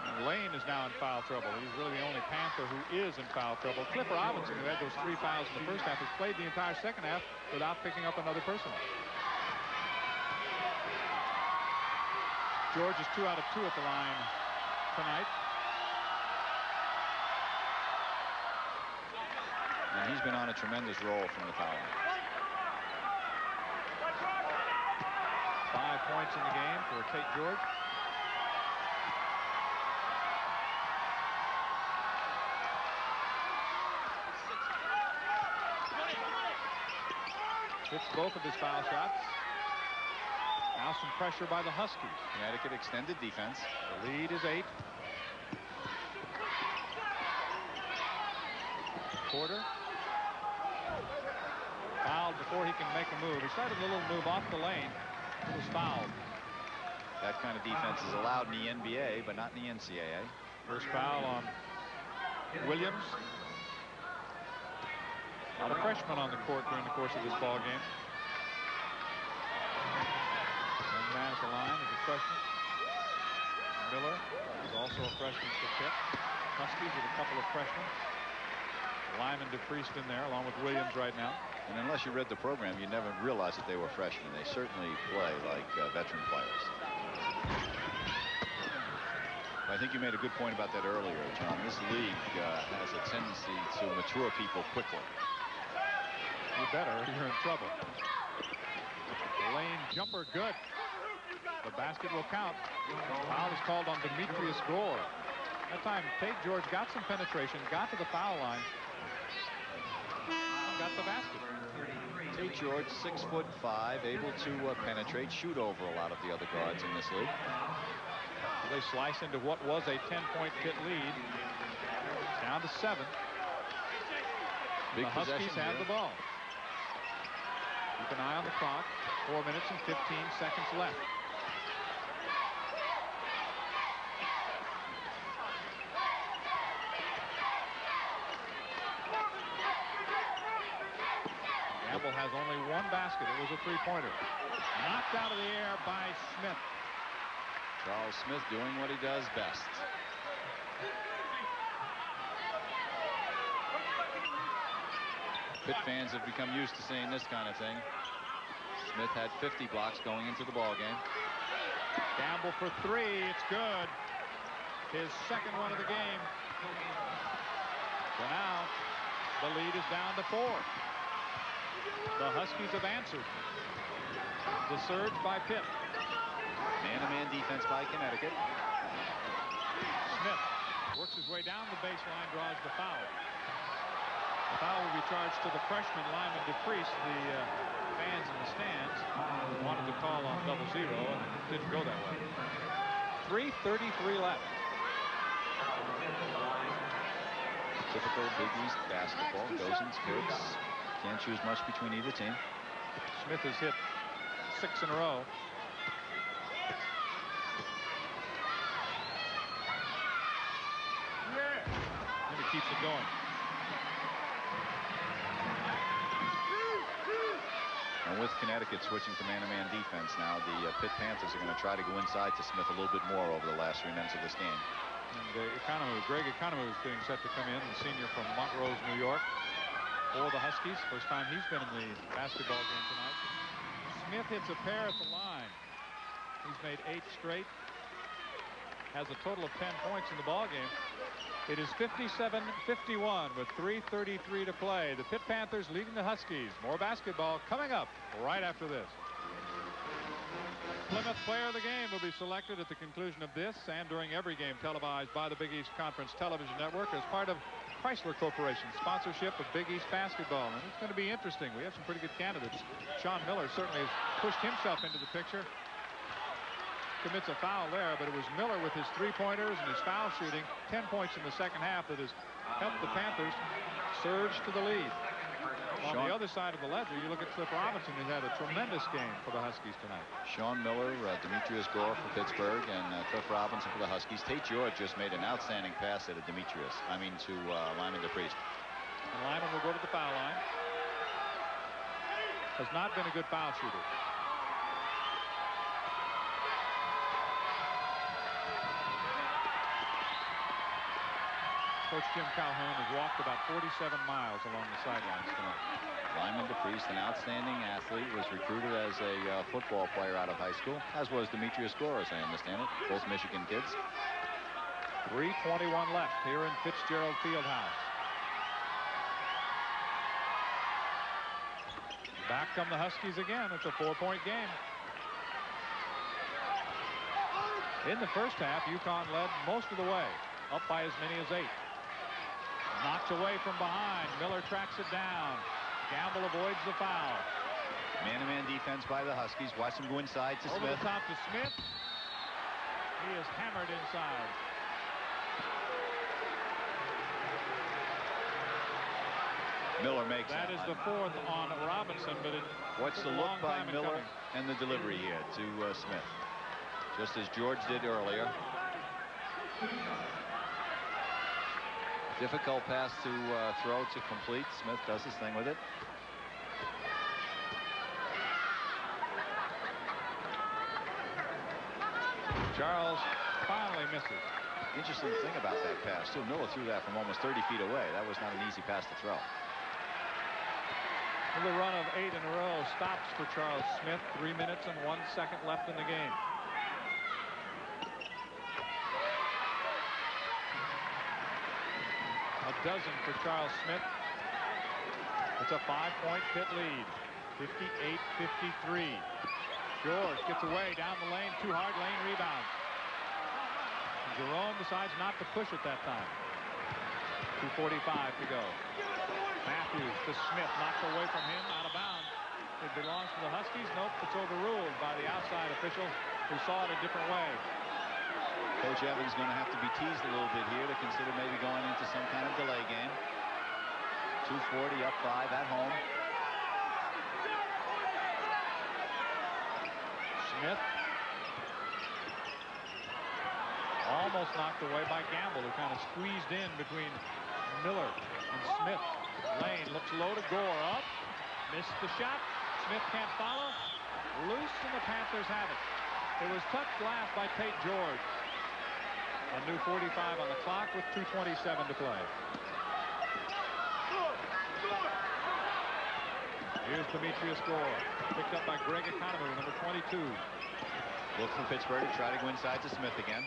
And Lane is now in foul trouble. He's really the only Panther who is in foul trouble. Cliff Robinson, who had those 3 fouls in the first half, has played the entire second half without picking up another person. George is 2 out of 2 at the line tonight. And he's been on a tremendous roll from the foul line. 5 points in the game for Tate George. Hits both of his foul shots. Now some pressure by the Huskies. Connecticut extended defense. The lead is 8. Porter. Fouled before he can make a move. He started a little move off the lane. It was fouled. That kind of defense is allowed in the NBA, but not in the NCAA. First foul on Williams. A lot of freshmen on the court during the course of this ball game. One man at the line is a freshman. Miller is also a freshman for Pitt. Huskies with a couple of freshmen. Lyman DePriest in there along with Williams right now. And unless you read the program, you never realized that they were freshmen. They certainly play like veteran players. I think you made a good point about that earlier, John. This league has a tendency to mature people quickly. You better, you're in trouble. Lane jumper, good. The basket will count. Foul is called on Demetrius Gore. That time, Tate George got some penetration, got to the foul line, got the basket. Tate George, 6'5", able to penetrate, shoot over a lot of the other guards in this league. They slice into what was a 10-point Pitt lead. Down to 7. Big the Huskies have the ball. Keep an eye on the clock. 4 minutes and 15 seconds left. Gamble has only 1 basket. It was a 3-pointer. Knocked out of the air by Smith. Charles Smith doing what he does best. Pitt fans have become used to seeing this kind of thing. Smith had 50 blocks going into the ball game. Gamble for 3. It's good. His second one of the game. So now the lead is down to 4. The Huskies have answered. The surge by Pitt. Man-to-man defense by Connecticut. Smith works his way down the baseline, draws the foul. The foul will be charged to the freshman Lyman DePriest. The fans in the stands wanted to call on 0-0, and it didn't go that way. 3:33 left. Typical Big East basketball. Goes in spurts. Can't choose much between either team. Smith has hit 6 in a row. And he keeps it going. And with Connecticut switching to man-to-man defense now, the Pitt Panthers are going to try to go inside to Smith a little bit more over the last 3 minutes of this game. And Greg Economou is getting set to come in, the senior from Montrose, New York, for the Huskies. First time he's been in the basketball game tonight. Smith hits a pair at the line. He's made 8 straight. Has a total of 10 points in the ball game. It is 57-51 with 3:33 to play. The Pitt Panthers leading the Huskies. More basketball coming up right after this. Plymouth Player of the Game will be selected at the conclusion of this and during every game televised by the Big East Conference Television Network as part of Chrysler Corporation sponsorship of Big East basketball, and it's going to be interesting. We have some pretty good candidates. Sean Miller certainly has pushed himself into the picture. Commits a foul there, but it was Miller with his three-pointers and his foul shooting, 10 points in the second half, that has helped the Panthers surge to the lead. On the other side of the ledger, you look at Cliff Robinson, who had a tremendous game for the Huskies tonight. Sean Miller, Demetrius Gore for Pittsburgh, and Cliff Robinson for the Huskies. Tate George just made an outstanding pass at to Lyman DePriest. And Lyman will go to the foul line. Has not been a good foul shooter. Coach Jim Calhoun has walked about 47 miles along the sidelines tonight. Lyman DePriest, an outstanding athlete, was recruited as a football player out of high school, as was Demetrius Gore, as I understand it, both Michigan kids. 3:21 left here in Fitzgerald Fieldhouse. Back come the Huskies again. It's a 4-point game. In the first half, UConn led most of the way, up by as many as 8. Knocked away from behind. Miller tracks it down. Gamble avoids the foul. Man-to-man defense by the Huskies. Watch him go inside to Over Smith. the top to Smith. He is hammered inside. Miller makes that. That is the 4th on Robinson, but it Watch the look by Miller and the delivery here to Smith. Just as George did earlier. Difficult pass to throw to complete. Smith does his thing with it. Charles finally misses. Interesting thing about that pass, too. Miller threw that from almost 30 feet away. That was not an easy pass to throw. The run of 8 in a row stops for Charles Smith. 3 minutes and 1 second left in the game. A dozen for Charles Smith. It's a 5-point Pitt lead. 58-53. George gets away down the lane. Too hard lane rebound. And Jerome decides not to push it that time. 2:45 to go. Matthews to Smith. Knocked away from him. Out of bounds. It belongs to the Huskies. Nope, it's overruled by the outside official who saw it a different way. Coach Evans going to have to be teased a little bit here to consider maybe going into some kind of delay game. 2:40 up 5 at home. Smith. Almost knocked away by Gamble, who kind of squeezed in between Miller and Smith. Lane looks low to Gore. Up. Missed the shot. Smith can't follow. Loose, and the Panthers have it. It was touched last by Tate George. A new 45 on the clock with 2:27 to play. Here's Demetrius Gore. Picked up by Greg Economy, number 22. Look for Pittsburgh to try to go inside to Smith again.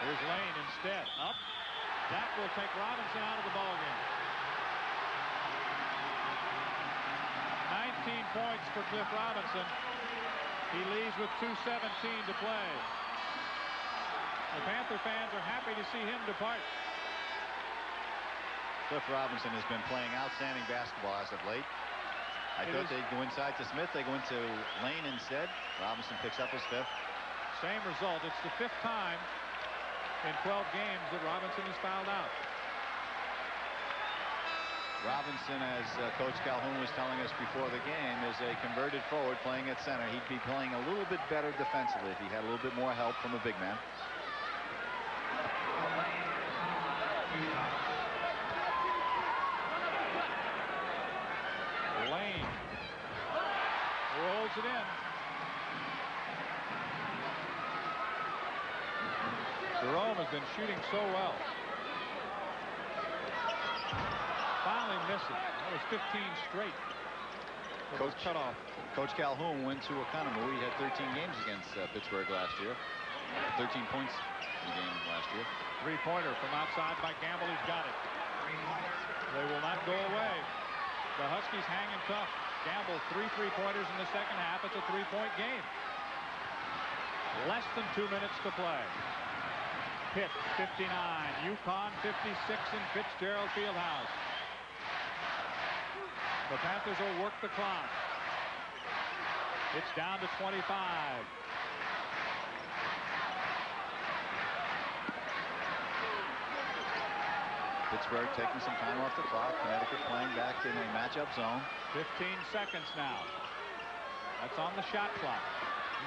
Here's Lane instead. Up. That will take Robinson out of the ballgame. 19 points for Cliff Robinson. He leads with 2:17 to play. The Panther fans are happy to see him depart. Cliff Robinson has been playing outstanding basketball as of late. I thought they'd go inside to Smith. They go into Lane instead. Robinson picks up his 5th. Same result. It's the 5th time in 12 games that Robinson is fouled out. Robinson, as Coach Calhoun was telling us before the game, is a converted forward playing at center. He'd be playing a little bit better defensively if he had a little bit more help from a big man. Lane rolls it in. Jerome has been shooting so well. Finally misses. That was 15 straight. Coach cut off. Coach Calhoun went to Economy. He had 13 games against Pittsburgh last year. 13 points in the game last year. 3-pointer from outside by Gamble. He's got it. They will not go away. The Huskies hanging tough. Gamble 3 3-pointers in the second half. It's a 3-point game. Less than 2 minutes to play. Pitt 59, UConn 56 in Fitzgerald Fieldhouse. The Panthers will work the clock. It's down to 25. Pittsburgh taking some time off the clock. Connecticut playing back in a matchup zone. 15 seconds now. That's on the shot clock.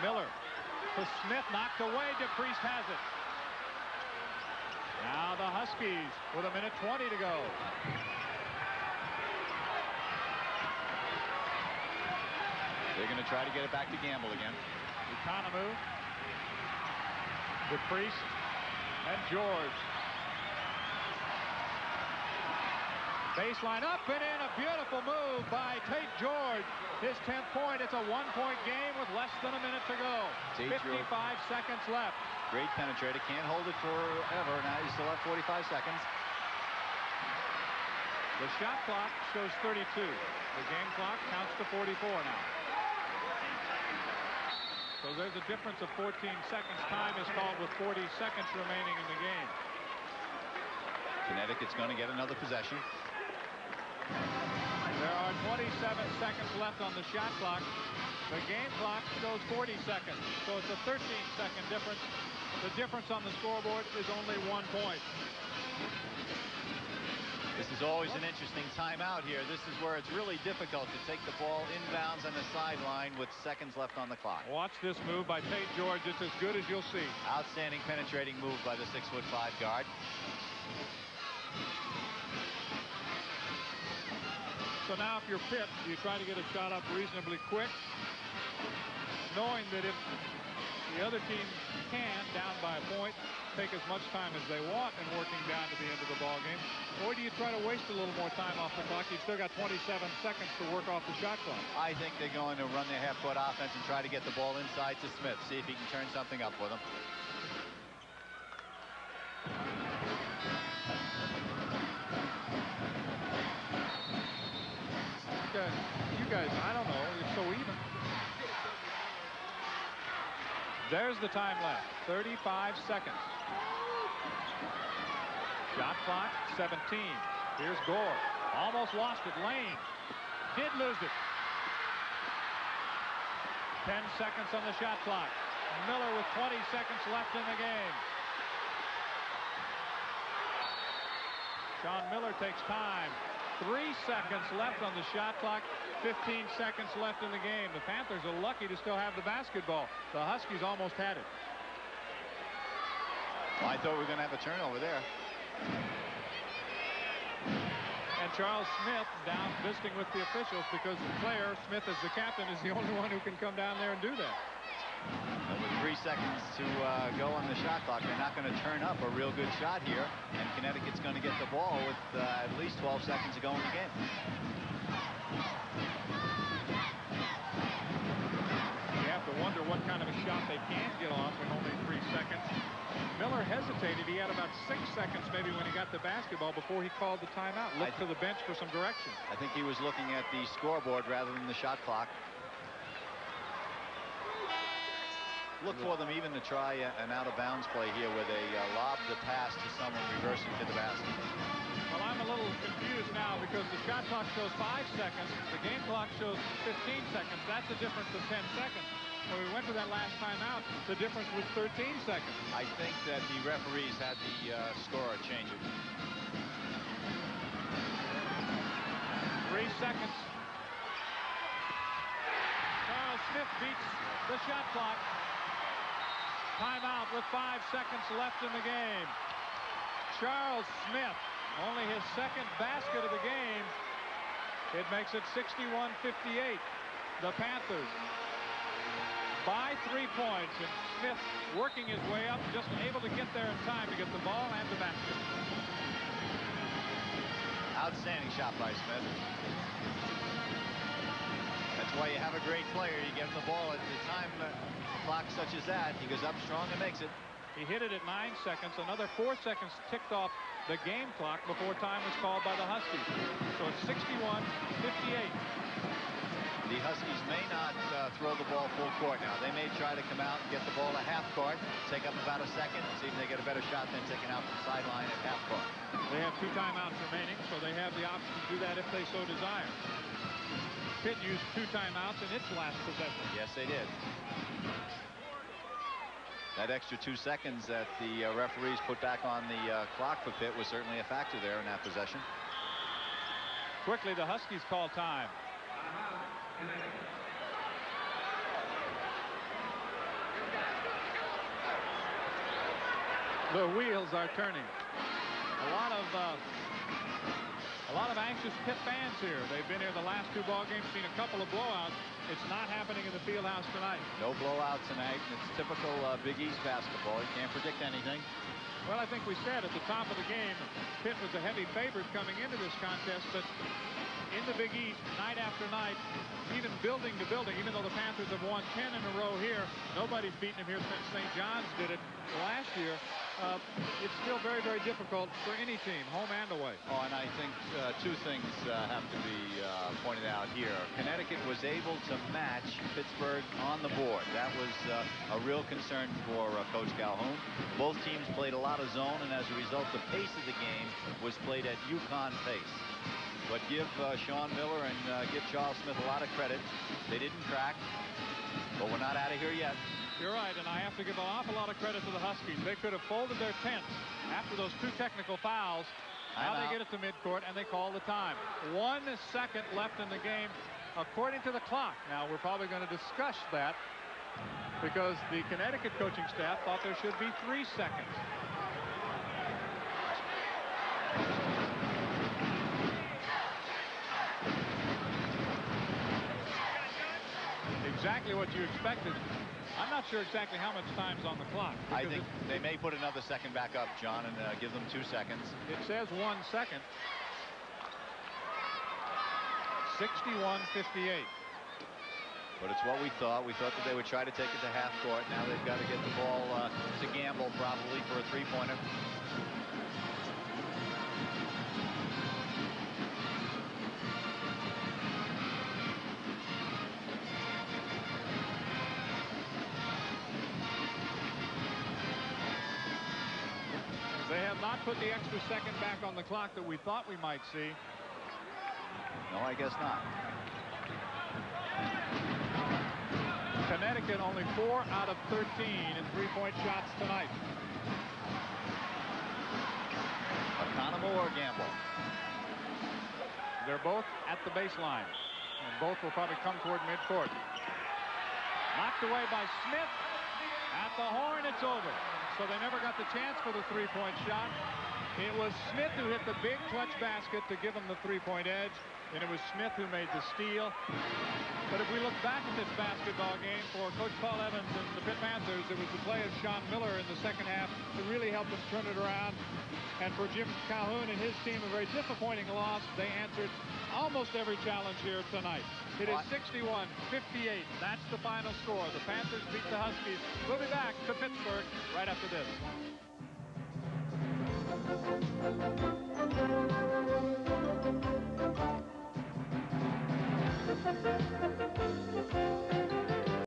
Miller to Smith, knocked away. DePriest has it. Now the Huskies with 1:20 to go. They're going to try to get it back to Gamble again. Economou, DePriest, and George. Baseline up and in, a beautiful move by Tate George. His 10th point. It's a 1-point game with less than 1 minute to go. 55 seconds left. Great penetrator. Can't hold it forever. Now you still have 45 seconds. The shot clock shows 32. The game clock counts to 44 now. So there's a difference of 14 seconds. Time is called with 40 seconds remaining in the game. Connecticut's going to get another possession. There are 27 seconds left on the shot clock. The game clock shows 40 seconds. So it's a 13-second difference. The difference on the scoreboard is only 1 point. This is always an interesting timeout here. This is where it's really difficult to take the ball inbounds on the sideline with seconds left on the clock. Watch this move by Tate George. It's as good as you'll see. Outstanding penetrating move by the 6'5" guard. So now if you're Pitt, you try to get a shot up reasonably quick, knowing that if the other team can, down by a point, take as much time as they want and working down to the end of the ball game, or do you try to waste a little more time off the clock? You've still got 27 seconds to work off the shot clock. I think they're going to run their half-court offense and try to get the ball inside to Smith, see if he can turn something up with him. You guys, I don't know, it's so even. There's the time left, 35 seconds. Shot clock, 17. Here's Gore. Almost lost it. Lane did lose it. 10 seconds on the shot clock. Miller with 20 seconds left in the game. Sean Miller takes time. 3 seconds left on the shot clock. 15 seconds left in the game. The Panthers are lucky to still have the basketball. The Huskies almost had it. Well, I thought we were going to have a turnover there. And Charles Smith down visiting with the officials because Claire Smith, as the captain, is the only one who can come down there and do that. And with 3 seconds to go on the shot clock, they're not going to turn up a real good shot here. And Connecticut's going to get the ball with at least 12 seconds to go in the game. You have to wonder what kind of a shot they can get off with only 3 seconds. Miller hesitated. He had about 6 seconds maybe when he got the basketball before he called the timeout. Looked to the bench for some direction. I think he was looking at the scoreboard rather than the shot clock. Look for them even to try an out-of-bounds play here where they lob the pass to someone reversing to the basket. Well, I'm a little confused now because the shot clock shows 5 seconds. The game clock shows 15 seconds. That's a difference of 10 seconds. When we went to that last timeout, the difference was 13 seconds. I think that the referees had the scorer change it. 3 seconds. Charles Smith beats the shot clock. Timeout with 5 seconds left in the game. Charles Smith, only his second basket of the game. It makes it 61-58. The Panthers by 3 points, and Smith working his way up, just able to get there in time to get the ball and the basket. Outstanding shot by Smith. That's why you have a great player. You get him the ball at the time clock such as that. He goes up strong and makes it. He hit it at 9 seconds. Another 4 seconds ticked off the game clock before time was called by the Huskies. So it's 61-58. The Huskies may not throw the ball full court now. They may try to come out and get the ball to half court, take up about a second, see if they get a better shot than taking out the sideline at half court. They have 2 timeouts remaining, so they have the option to do that if they so desire. Pitt used 2 timeouts in its last possession. Yes, they did. That extra 2 seconds that the referees put back on the clock for Pitt was certainly a factor there in that possession. Quickly, the Huskies call time. The wheels are turning. A lot of anxious Pitt fans here. They've been here the last 2 ball games, seen a couple of blowouts. It's not happening in the field house tonight. No blowout tonight. It's typical Big East basketball. You can't predict anything. Well, I think we said at the top of the game, Pitt was a heavy favorite coming into this contest, but in the Big East, night after night, even building to building, even though the Panthers have won 10 in a row here, nobody's beaten them here since St. John's did it last year. It's still very, very difficult for any team, home and away. Oh, and I think 2 things have to be pointed out here. Connecticut was able to match Pittsburgh on the board. That was a real concern for Coach Calhoun. Both teams played a lot of zone, and as a result, the pace of the game was played at UConn pace. But give Sean Miller and give Charles Smith a lot of credit. They didn't crack, but we're not out of here yet. You're right, and I have to give an awful lot of credit to the Huskies. They could have folded their tents after those 2 technical fouls. Now they get it to midcourt, and they call the time. 1 second left in the game, according to the clock. Now, we're probably going to discuss that because the Connecticut coaching staff thought there should be 3 seconds. Exactly what you expected. I'm not sure exactly how much time's on the clock. I think they may put another second back up, John, and give them 2 seconds. It says 1 second. 61-58. But it's what we thought. We thought that they would try to take it to half court. Now they've got to get the ball to Gamble probably for a 3-pointer. They have not put the extra second back on the clock that we thought we might see. No, I guess not. Connecticut only 4 out of 13 in 3-point shots tonight. Economo or Gamble? They're both at the baseline, and both will probably come toward midcourt. Knocked away by Smith. At the horn, it's over. So they never got the chance for the 3-point shot. It was Smith who hit the big clutch basket to give them the 3-point edge, and it was Smith who made the steal. But if we look back at this basketball game for Coach Paul Evans and the Pitt Panthers, it was the play of Sean Miller in the second half that really helped them turn it around. And for Jim Calhoun and his team, a very disappointing loss. They answered almost every challenge here tonight. It is 61-58. That's the final score. The Panthers beat the Huskies. We'll be back to Pittsburgh right after this.